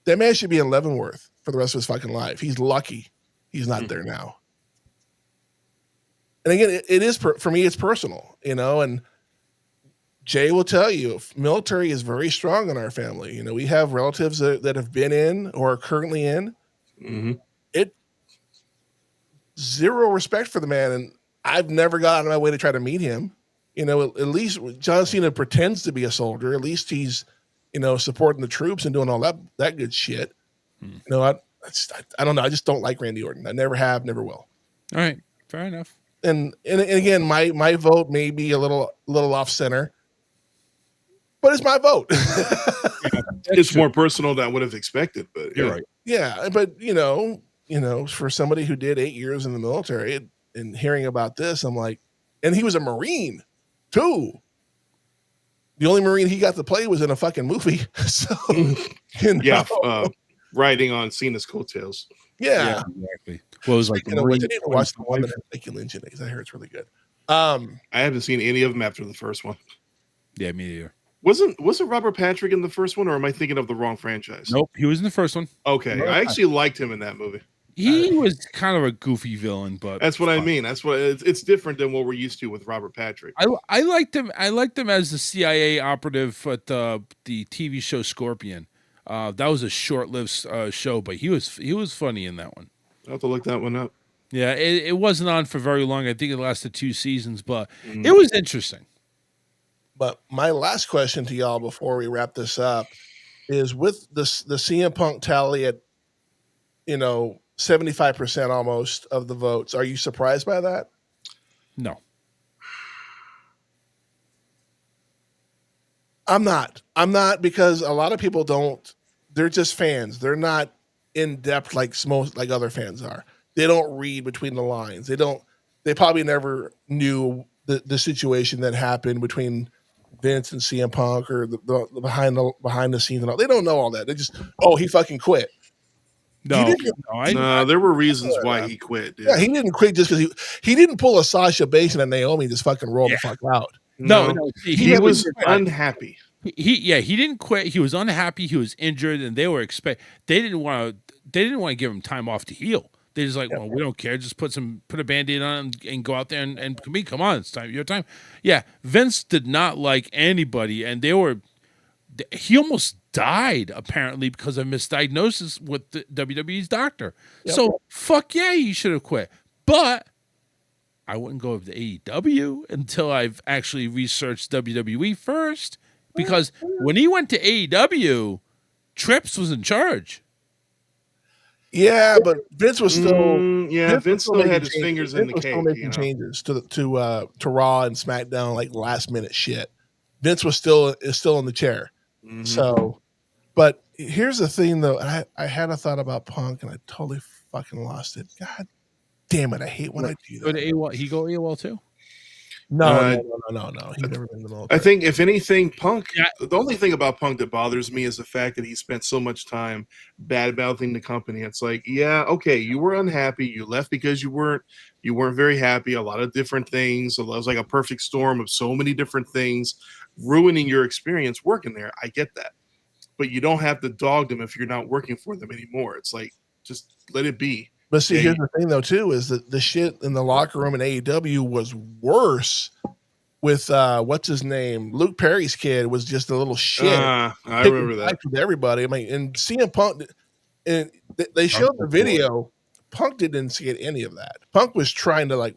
That man should be in Leavenworth for the rest of his fucking life. He's lucky he's not there now. And again, it is, for me, it's personal, you know, and Jay will tell you, military is very strong in our family. You know, we have relatives that have been in or are currently in. Mm-hmm. It zero respect for the man, and I've never got out of my way to try to meet him. You know, at least John Cena pretends to be a soldier. At least he's, you know, supporting the troops and doing all that good shit. You know, I don't know. I just don't like Randy Orton. I never have, never will. All right, fair enough. And again, my vote may be a little off center, but it's my vote. It's more personal than I would have expected, but You're right. Yeah, but you know, for somebody who did 8 years in the military and hearing about this, I'm like, and he was a Marine too. The only Marine he got to play was in a fucking movie. So you know. yeah, riding on Cena's coattails. Yeah, exactly. Well, it was like I need to watch the one that Becky Lynch in it because I hear it's really good. I haven't seen any of them after the first one. Yeah, me either. Wasn't Robert Patrick in the first one, or am I thinking of the wrong franchise? Nope, he was in the first one. Okay, I actually liked him in that movie. He was kind of a goofy villain, but that's what I mean. That's what it's different than what we're used to with Robert Patrick. I liked him. I liked him as the CIA operative at the TV show Scorpion. That was a short-lived show, but he was funny in that one. I'll have to look that one up. Yeah, it wasn't on for very long. I think it lasted 2 seasons, but it was interesting. But my last question to y'all before we wrap this up is, with the CM Punk tally at, 75% almost of the votes, are you surprised by that? No. I'm not, because a lot of people they're just fans. They're not in depth like other fans are. They don't read between the lines. They probably never knew the situation that happened between Vince and CM Punk, or the behind the scenes and all. They don't know all that. They just, he fucking quit. No, there were reasons why he quit. Dude. Yeah, he didn't quit just because he didn't pull a Sasha Banks and Naomi just fucking roll the fuck out. No, he was unhappy. He didn't quit. He was unhappy. He was injured, and they didn't want to give him time off to heal. They're just like, well, we don't care. Just put a Band-Aid on and go out there and compete. Come on, it's time. Your time. Yeah, Vince did not like anybody, and he almost died apparently because of misdiagnosis with the WWE's doctor. Yep. So fuck yeah, he should have quit. But I wouldn't go over to AEW until I've actually researched WWE first, because when he went to AEW, Trips was in charge. Yeah, but Vince was still. Vince still had his fingers in the cake. Making changes to Raw and SmackDown, like last minute shit. Vince is still in the chair. Mm-hmm. So, but here's the thing, though. I had a thought about Punk, and I totally fucking lost it. God damn it! I hate when I do that. Go to AWOL. He go AWOL too? No. He's never been in the military. I think if anything, Punk. Yeah. The only thing about Punk that bothers me is the fact that he spent so much time bad-mouthing the company. It's like, yeah, okay, you were unhappy. You left because you weren't very happy. A lot of different things. It was like a perfect storm of so many different things ruining your experience working there. I get that, but you don't have to dog them if you're not working for them anymore. It's like, just let it be. But see, here's the thing, though, too, is that the shit in the locker room in AEW was worse with, what's his name? Luke Perry's kid was just a little shit. I remember that. With everybody. I mean, and CM Punk, and they showed the video. Punk didn't get any of that. Punk was trying to like,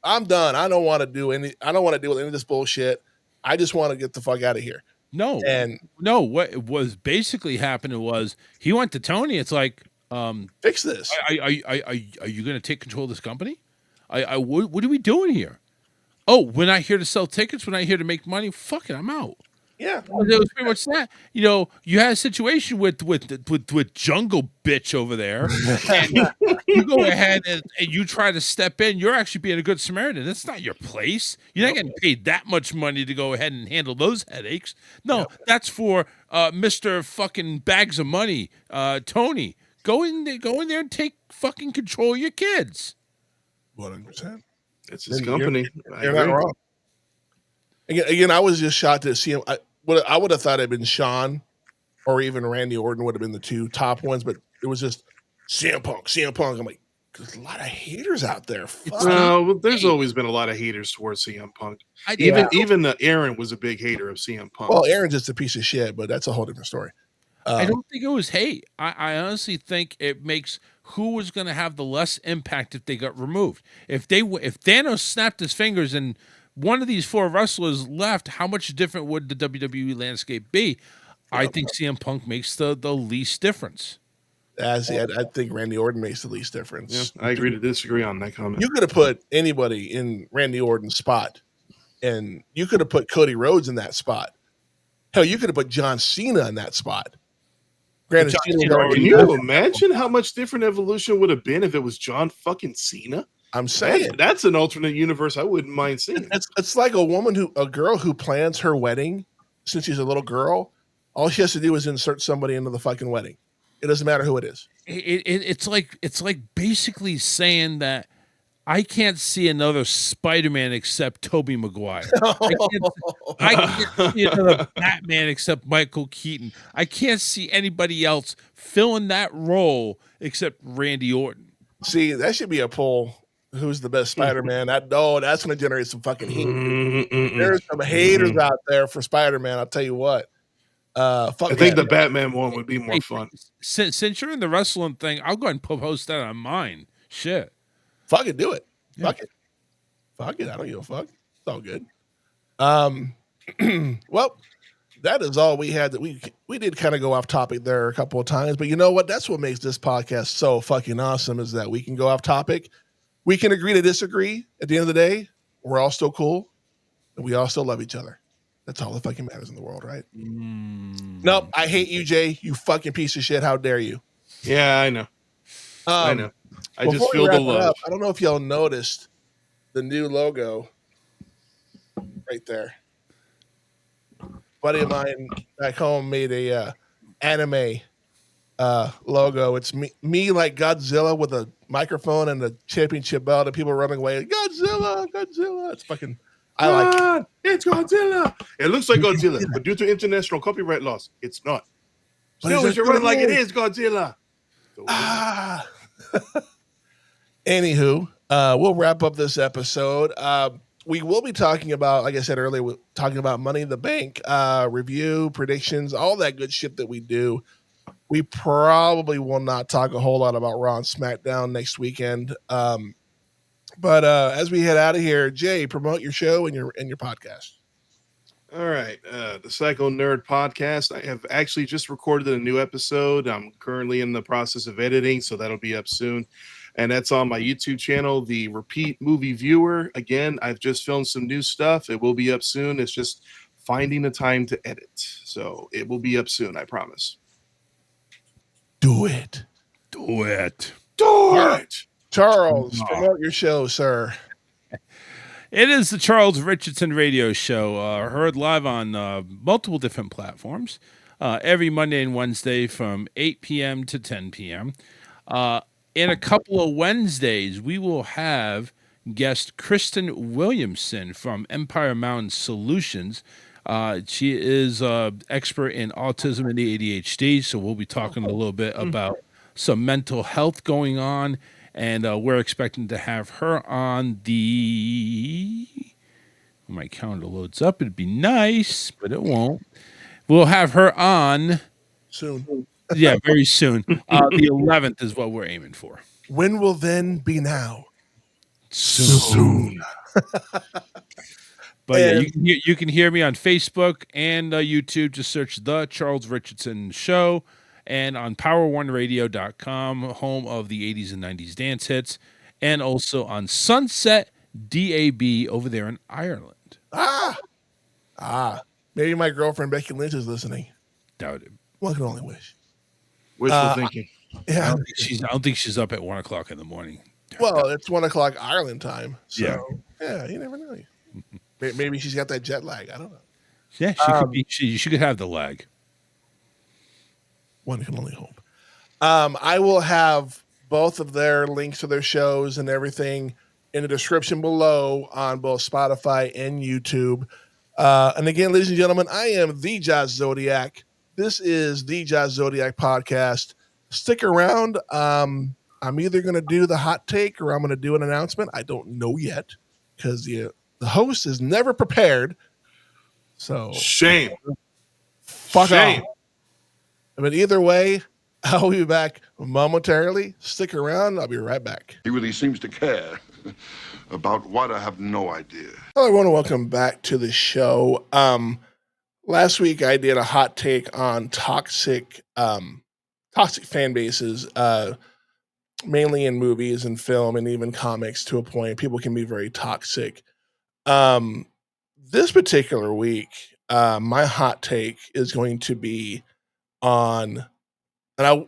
I'm done. I don't want to deal with any of this bullshit. I just want to get the fuck out of here. No, And no. What was basically happening was he went to Tony. It's like, fix this. are you going to take control of this company? What are we doing here? Oh, we're not here to sell tickets. We're not here to make money. Fuck it, I'm out. Yeah. It was pretty much that. You know, you had a situation with Jungle Bitch over there, and you go ahead and you try to step in. You're actually being a good Samaritan. That's not your place. You're not getting paid that much money to go ahead and handle those headaches. No, that's for Mr. fucking Bags of Money, Tony. Go in there and take fucking control of your kids. 100%. It's his company. You're not wrong. Again, I was just shocked to see him. I would have thought it'd been Sean or even Randy Orton would have been the two top ones, but it was just CM Punk. I'm like, there's a lot of haters out there. Well, there's always been a lot of haters towards CM Punk. Even Aaron was a big hater of CM Punk. Well, Aaron's just a piece of shit, but that's a whole different story. I don't think it was hate. I honestly think it makes who was going to have the less impact if they got removed. If Thanos snapped his fingers and one of these four wrestlers left, how much different would the WWE landscape be? I think CM Punk makes the least difference. I think Randy Orton makes the least difference. Yeah, I agree to disagree on that comment. You could have put anybody in Randy Orton's spot, and you could have put Cody Rhodes in that spot. Hell, you could have put John Cena in that spot. Granted, can you imagine how much different Evolution would have been if it was John fucking Cena? I'm saying that's an alternate universe I wouldn't mind seeing. It's like a girl who plans her wedding since she's a little girl. All she has to do is insert somebody into the fucking wedding. It doesn't matter who it is. It's like basically saying that I can't see another Spider-Man except Tobey Maguire. I can't see another Batman except Michael Keaton. I can't see anybody else filling that role except Randy Orton. See, that should be a poll. Who's the best Spider-Man? That's going to generate some fucking heat. There's some haters out there for Spider-Man. I'll tell you what. I think the Batman one would be more fun. Since you're in the wrestling thing, I'll go ahead and post that on mine. Shit. Fuck it, do it. Yeah. Fuck it. I don't give a fuck. It's all good. Well, that is all we had. That we did kind of go off topic there a couple of times, but you know what? That's what makes this podcast so fucking awesome is that we can go off topic. We can agree to disagree. At the end of the day, we're all still cool, and we all still love each other. That's all that fucking matters in the world, right? Nope. I hate you, Jay. You fucking piece of shit. How dare you? Yeah, I know. I know. I just feel the love. I don't know if y'all noticed the new logo right there. A buddy of mine back home made a anime logo. It's me like Godzilla with a microphone and a championship belt and people running away. Godzilla. It's fucking. I like it. It's Godzilla. It looks like Godzilla, but due to international copyright laws, it's not. Still, we should run like it is Godzilla. Anywho, we'll wrap up this episode. We will be talking about, like I said earlier, we're talking about Money in the Bank, review, predictions, all that good shit that we do. We probably will not talk a whole lot about Raw and SmackDown next weekend. But as we head out of here, Jay, promote your show and your podcast. All right. The Psycho Nerd Podcast. I have actually just recorded a new episode. I'm currently in the process of editing, so that'll be up soon. And that's on my YouTube channel, The Repeat Movie Viewer. Again, I've just filmed some new stuff. It will be up soon. It's just finding the time to edit. So it will be up soon, I promise. Do it. Charles, promote your show, sir. It is the Charles Richardson Radio Show, heard live on multiple different platforms every Monday and Wednesday from 8 p.m. to 10 p.m. In a couple of Wednesdays, we will have guest Kristen Williamson from Empire Mountain Solutions. She is an expert in autism and ADHD, so we'll be talking a little bit about some mental health going on. And we're expecting to have her on when my calendar loads up, it'd be nice, but it won't. We'll have her on soon. Yeah, very soon. The 11th is what we're aiming for. When will then be now? Soon. But yeah, And- you can hear me on Facebook and YouTube. Just search The Charles Richardson Show, and on power1radio.com, home of the 80s and 90s dance hits, and also on Sunset DAB over there in Ireland. Maybe my girlfriend Becky Lynch is listening. Doubt it. One can only wish. Wishful thinking. Yeah. I don't think she's up at 1:00 in the morning. Well, it's 1:00 Ireland time. So Yeah. yeah, you never know. Maybe she's got that jet lag. I don't know. Yeah, she could be. She could have the lag. One can only hope. I will have both of their links to their shows and everything in the description below on both Spotify and YouTube. And again, ladies and gentlemen, I am the Josh Zodiac. This is the Josh Zodiac podcast. Stick around. I'm either going to do the hot take or I'm going to do an announcement. I don't know yet because the host is never prepared. So Shame. fuck Shame. off. But either way, I'll be back momentarily. Stick around. I'll be right back. He really seems to care about what I have no idea. Hello, everyone. Welcome back to the show. Last week I did a hot take on toxic fan bases, mainly in movies and film and even comics to a point. People can be very toxic. This particular week, my hot take is going to be on, and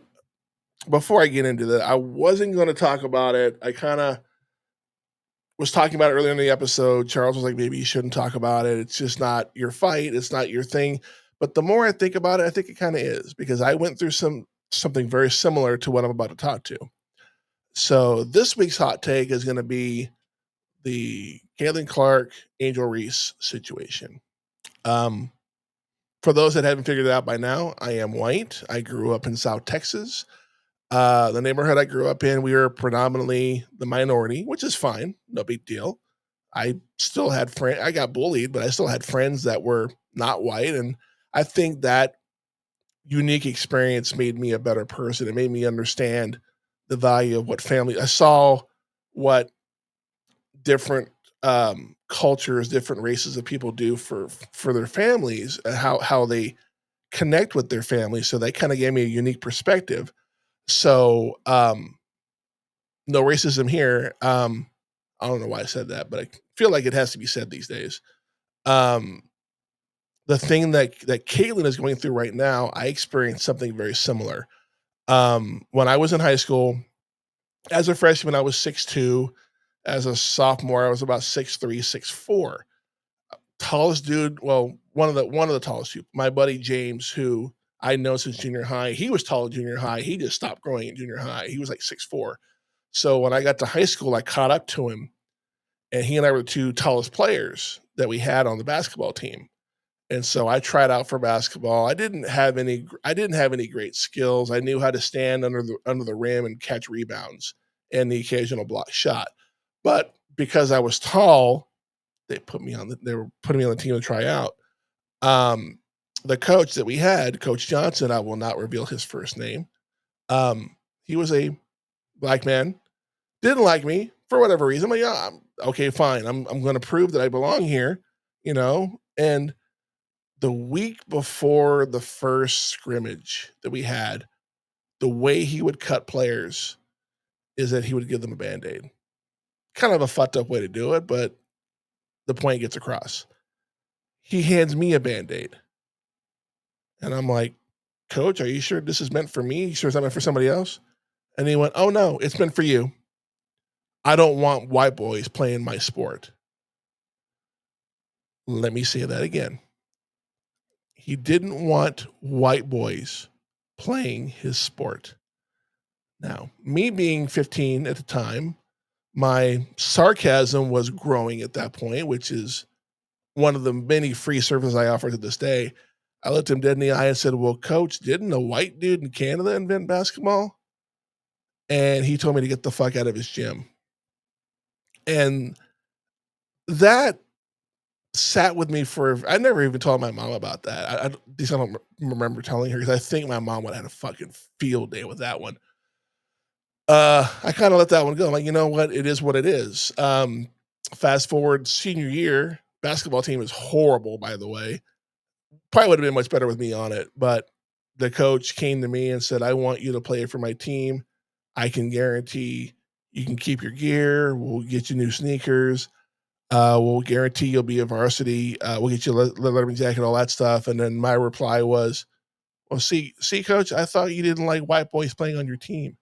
before I get into that, I wasn't going to talk about it. I kind of was talking about it earlier in the episode. Charles was like, maybe you shouldn't talk about it. It's just not your fight. It's not your thing. But the more I think about it, I think it kind of is, because I went through something very similar to what I'm about to talk to. So this week's hot take is going to be the Caitlyn Clark, Angel Reese situation. For those that haven't figured it out by now, I am white. I grew up in South Texas. The neighborhood I grew up in, we were predominantly the minority, which is fine. No big deal. I still had friends. I got bullied, but I still had friends that were not white. And I think that unique experience made me a better person. It made me understand the value of what family. I saw what different cultures, different races of people do for their families, and how they connect with their families. So that kind of gave me a unique perspective. So no racism here. I don't know why I said that, but I feel like it has to be said these days. The thing that Caitlyn is going through right now, I experienced something very similar. When I was in high school, as a freshman, I was 6'2". As a sophomore, I was about 6'3", 6'4". Tallest dude, well, one of the tallest people. My buddy James, who I know since junior high, he was tall in junior high. He just stopped growing in junior high. He was like 6'4". So when I got to high school, I caught up to him, and he and I were the two tallest players that we had on the basketball team. And so I tried out for basketball. I didn't have any great skills. I knew how to stand under the rim and catch rebounds and the occasional block shot. But because I was tall, they were putting me on the team to try out. The coach that we had, Coach Johnson, I will not reveal his first name. He was a black man, didn't like me for whatever reason. But yeah, okay, fine. I'm going to prove that I belong here, And the week before the first scrimmage that we had, the way he would cut players is that he would give them a Band-Aid. Kind of a fucked up way to do it, but the point gets across. He hands me a Band-Aid. And I'm like, Coach, are you sure this is meant for me? You sure it's not meant for somebody else? And he went, oh no, it's meant for you. I don't want white boys playing my sport. Let me say that again. He didn't want white boys playing his sport. Now, me being 15 at the time, my sarcasm was growing at that point, which is one of the many free services I offer to this day. I looked him dead in the eye and said, well, Coach, didn't a white dude in Canada invent basketball? And he told me to get the fuck out of his gym. And that sat with me I never even told my mom about that. I don't remember telling her, because I think my mom would have had a fucking field day with that one. I kind of let that one go. I'm like, you know what? It is what it is. Fast forward senior year, basketball team is horrible, by the way. Probably would have been much better with me on it, but the coach came to me and said, I want you to play for my team. I can guarantee you can keep your gear. We'll get you new sneakers. We'll guarantee you'll be a varsity. We'll get you a Letterman jacket, all that stuff. And then my reply was, well, see, coach, I thought you didn't like white boys playing on your team.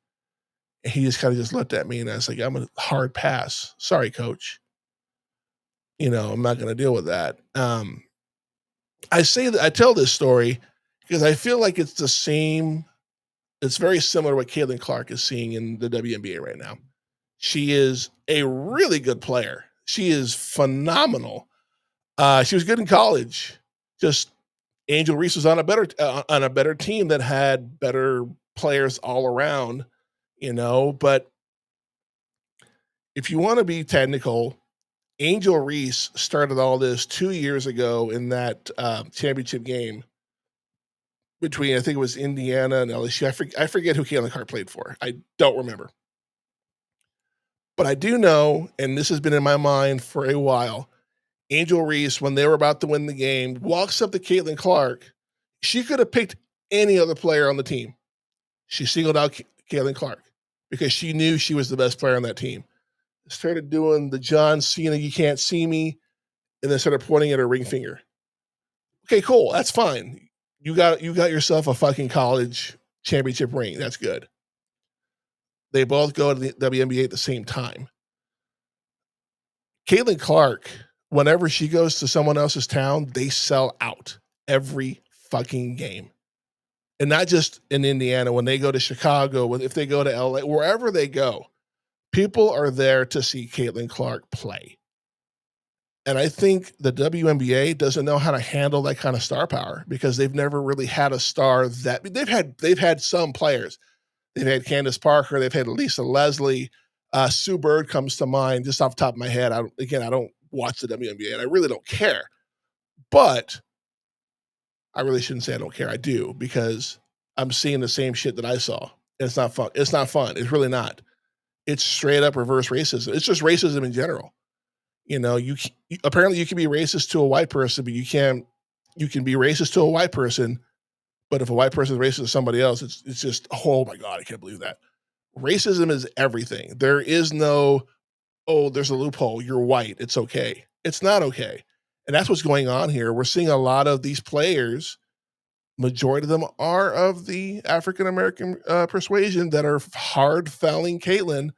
And he just kind of just looked at me and I was like, I'm a hard pass. Sorry, coach. I'm not going to deal with that. I tell this story because I feel like it's the same. It's very similar to what Caitlyn Clark is seeing in the WNBA right now. She is a really good player. She is phenomenal. She was good in college. Just Angel Reese was on a better team that had better players all around, But if you want to be technical, Angel Reese started all this 2 years ago in that championship game between, I think it was Indiana and LSU. I forget who Caitlyn Clark played for. I don't remember. But I do know, and this has been in my mind for a while, Angel Reese, when they were about to win the game, walks up to Caitlyn Clark. She could have picked any other player on the team. She singled out Caitlyn Clark because she knew she was the best player on that team. Started doing the John Cena, you can't see me, and then started pointing at her ring finger. Okay, cool. That's fine. You got yourself a fucking college championship ring. That's good. They both go to the WNBA at the same time. Caitlyn Clark, whenever she goes to someone else's town, they sell out every fucking game. And not just in Indiana. When they go to Chicago, if they go to LA, wherever they go, people are there to see Caitlyn Clark play. And I think the WNBA doesn't know how to handle that kind of star power because they've never really had a star that they've had some players. They've had Candace Parker, they've had Lisa Leslie, Sue Bird comes to mind just off the top of my head. I don't watch the WNBA and I really don't care. But I really shouldn't say I don't care. I do because I'm seeing the same shit that I saw. And it's not fun. It's not fun. It's really not. It's straight up reverse racism. It's just racism in general. Apparently you can be racist to a white person, but you can be racist to a white person. But if a white person is racist to somebody else, it's just, oh my God, I can't believe that. Racism is everything. There is no, oh, there's a loophole. You're white. It's okay. It's not okay. And that's what's going on here. We're seeing a lot of these players, majority of them are of the African-American persuasion that are hard fouling Caitlyn.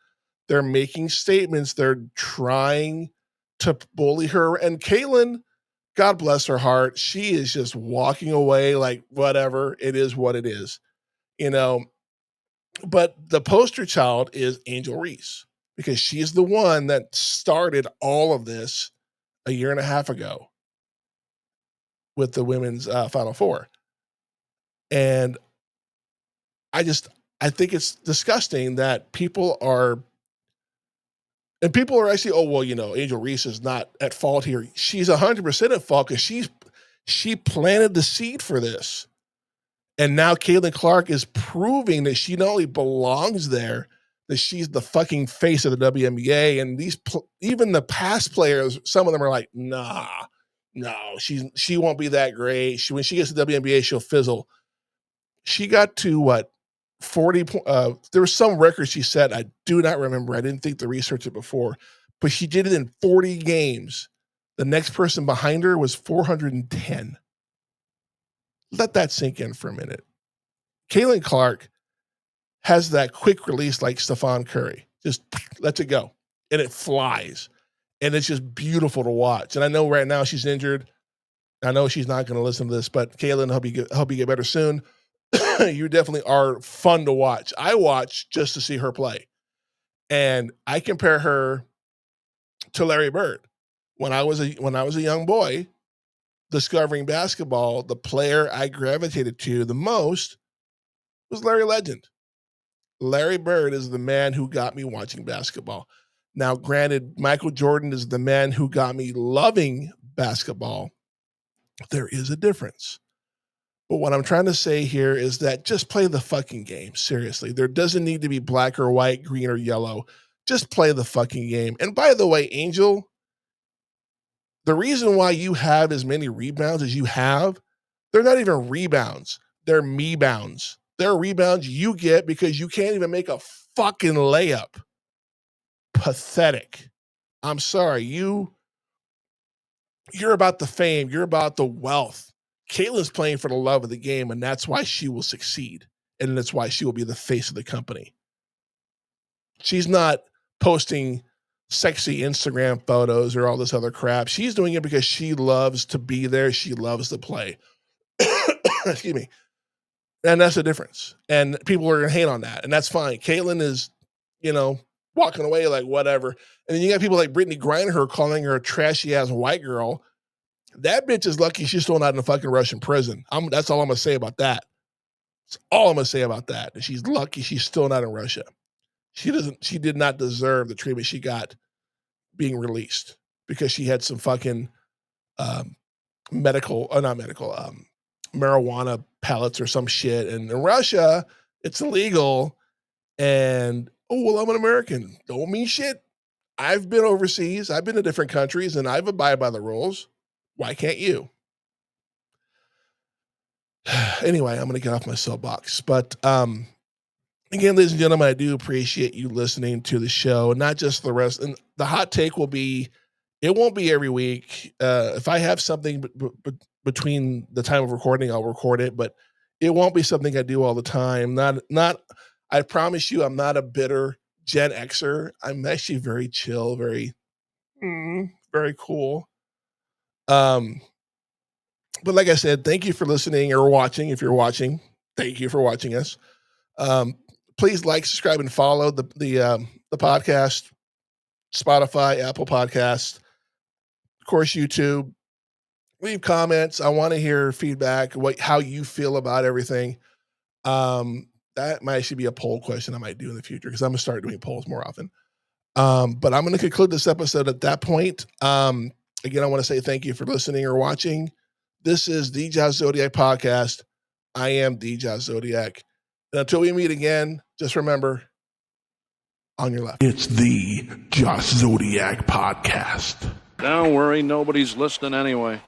They're making statements. They're trying to bully her. And Caitlyn, God bless her heart, she is just walking away like, whatever, it is what it is. But the poster child is Angel Reese because she's the one that started all of this a year and a half ago with the women's Final Four. And I think it's disgusting that people are actually, oh, well, Angel Reese is not at fault here. She's 100% at fault because she planted the seed for this. And now Caitlyn Clark is proving that she not only belongs there, that she's the fucking face of the WNBA. And even the past players, some of them are like, no, she won't be that great. When she gets to the WNBA, she'll fizzle. She got to what? 40 there was some record she set. I do not remember. I didn't think to research it before, but she did it in 40 games. The next person behind her was 410. Let that sink in for a minute. Caitlyn Clark has that quick release like Stephon Curry. Just lets it go. And it flies. And it's just beautiful to watch. And I know right now she's injured. I know she's not going to listen to this, but Caitlyn, hope you get better soon. You definitely are fun to watch. I watch just to see her play. And I compare her to Larry Bird. When I was a young boy discovering basketball, the player I gravitated to the most was Larry Legend. Larry Bird is the man who got me watching basketball. Now, granted, Michael Jordan is the man who got me loving basketball. There is a difference. But what I'm trying to say here is that just play the fucking game. Seriously. There doesn't need to be black or white, green or yellow. Just play the fucking game. And by the way, Angel, The reason why you have as many rebounds as you have, they're not even rebounds. They're me-bounds. They're rebounds you get because you can't even make a fucking layup. Pathetic. I'm sorry. You're about the fame. You're about the wealth. Caitlyn's playing for the love of the game, and that's why she will succeed. And that's why she will be the face of the company. She's not posting sexy Instagram photos or all this other crap. She's doing it because she loves to be there. She loves to play. Excuse me. And that's the difference. And people are going to hate on that. And that's fine. Caitlyn is, walking away like whatever. And then you got people like Brittany Griner calling her a trashy ass white girl. That bitch is lucky she's still not in a fucking Russian prison. That's all I'm going to say about that. That's all I'm going to say about that. And she's lucky she's still not in Russia. She did not deserve the treatment she got being released because she had some fucking marijuana pellets or some shit. And in Russia, it's illegal. And, I'm an American. Don't mean shit. I've been overseas. I've been to different countries and I've abided by the rules. Why can't you? Anyway, I'm going to get off my soapbox. But again, ladies and gentlemen, I do appreciate you listening to the show, not just the rest. And the hot take will be, it won't be every week. If I have something between the time of recording, I'll record it, but it won't be something I do all the time. I promise you, I'm not a bitter Gen Xer. I'm actually very chill, very cool. But like I said, thank you for listening or watching. If you're watching, thank you for watching us. Please like, subscribe, and follow the podcast, Spotify, Apple Podcasts, of course, YouTube. Leave comments. I want to hear feedback, how you feel about everything. That might actually be a poll question I might do in the future because I'm going to start doing polls more often. But I'm going to conclude this episode at that point. Again, I want to say thank you for listening or watching. This is the Josh Zodiac Podcast. I am the Josh Zodiac. And until we meet again, just remember, on your left. It's the Josh Zodiac Podcast. Don't worry, nobody's listening anyway.